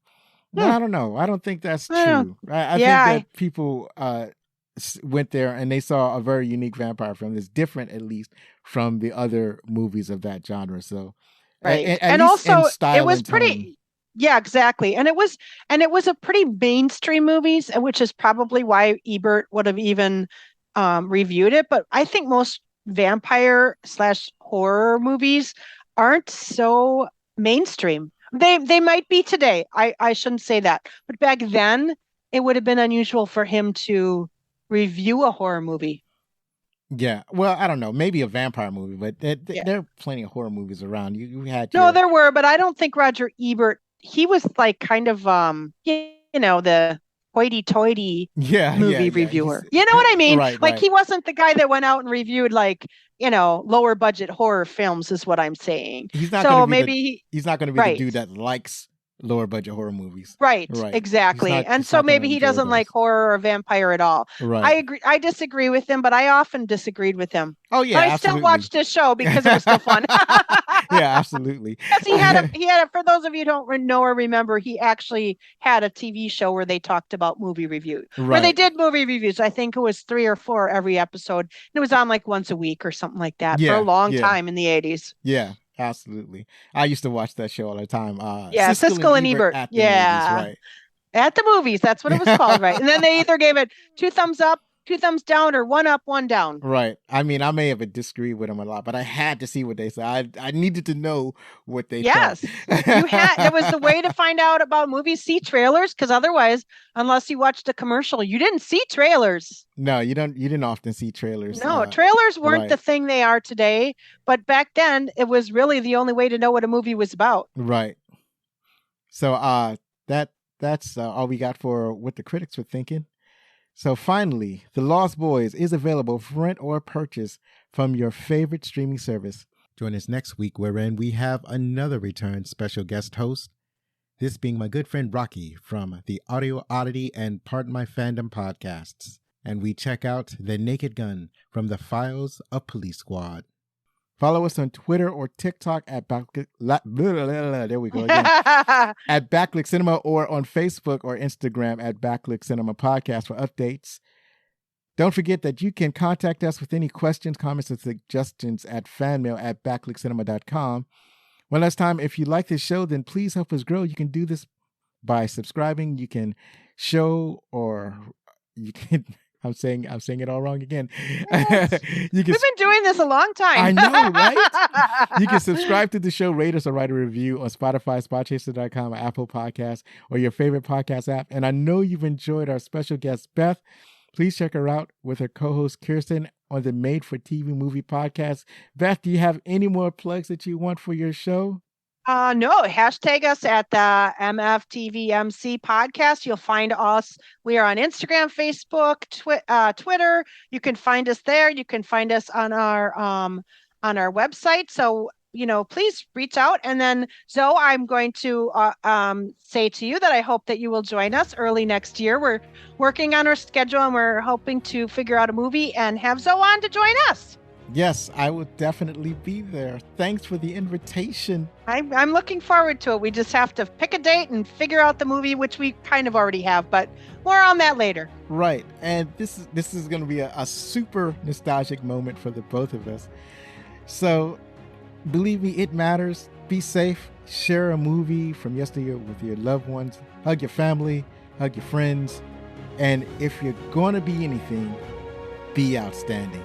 No, I don't know. I don't think that's true. I think that people went there and they saw a very unique vampire film that's different, at least, from the other movies of that genre. So, right. And also, it was pretty. Yeah, exactly. And it was a pretty mainstream movies, which is probably why Ebert would have even reviewed it. But I think most vampire/horror movies aren't so mainstream. They might be today. I shouldn't say that. But back then, it would have been unusual for him to review a horror movie. Yeah. Well, I don't know. Maybe a vampire movie, but there are plenty of horror movies around. You had No, there were, but I don't think Roger Ebert, he was like kind of the hoity-toity movie reviewer. You know what I mean? Right. He wasn't the guy that went out and reviewed lower budget horror films is what I'm saying. He's not going to be the dude that likes lower budget horror movies. Right. Exactly. And so maybe he doesn't like horror or vampire at all. Right. I agree. I disagree with him, but I often disagreed with him. Oh yeah. But I still watched his show because it was still fun. Yeah, absolutely. Because he had for those of you who don't know or remember, he actually had a TV show where they talked about movie reviews. Right. Where they did movie reviews. I think it was 3 or 4 every episode. And it was on like once a week or something like that for a long time in the 80s. Yeah. Absolutely. I used to watch that show all the time. Siskel and Ebert. At the movies, right. At the movies. That's what it was called, right? And then they either gave it 2 thumbs up, 2 thumbs down, or 1 up, 1 down. Right. I mean, I may have disagreed with them a lot, but I had to see what they said. I needed to know what they thought. It was the way to find out about movies, see trailers, because otherwise, unless you watched a commercial, you didn't see trailers. No, you didn't often see trailers. No, trailers weren't the thing they are today, but back then it was really the only way to know what a movie was about. Right. So that's all we got for what the critics were thinking. So finally, The Lost Boys is available for rent or purchase from your favorite streaming service. Join us next week, wherein we have another return special guest host, this being my good friend Rocky from the Audio Oddity and Pardon My Fandom podcasts. And we check out The Naked Gun from the Files of Police Squad. Follow us on Twitter or TikTok at there we go again. At Backlick Cinema, or on Facebook or Instagram at Backlick Cinema Podcast for updates. Don't forget that you can contact us with any questions, comments, or suggestions at fanmail@backlickcinema.com. One last time, if you like this show, then please help us grow. You can do this by subscribing. You can show, or you can... I'm saying it all wrong again. We've been doing this a long time. I know, right? You can subscribe to the show, rate us, or write a review on Spotify, Spotchaser.com, or Apple Podcasts, or your favorite podcast app. And I know you've enjoyed our special guest, Beth. Please check her out with her co-host, Kirsten, on the Made for TV Movie podcast. Beth, do you have any more plugs that you want for your show? No, hashtag us at the MFTVMC podcast. You'll find us. We are on Instagram, Facebook, Twitter. You can find us there. You can find us on our website. So, please reach out. And then, Zoe, I'm going to say to you that I hope that you will join us early next year. We're working on our schedule, and we're hoping to figure out a movie and have Zoe on to join us. Yes, I will definitely be there. Thanks for the invitation. I'm looking forward to it. We just have to pick a date and figure out the movie, which we kind of already have, but more on that later. Right. And this is going to be a super nostalgic moment for the both of us. So believe me, it matters. Be safe. Share a movie from yesteryear with your loved ones. Hug your family. Hug your friends. And if you're going to be anything, be outstanding.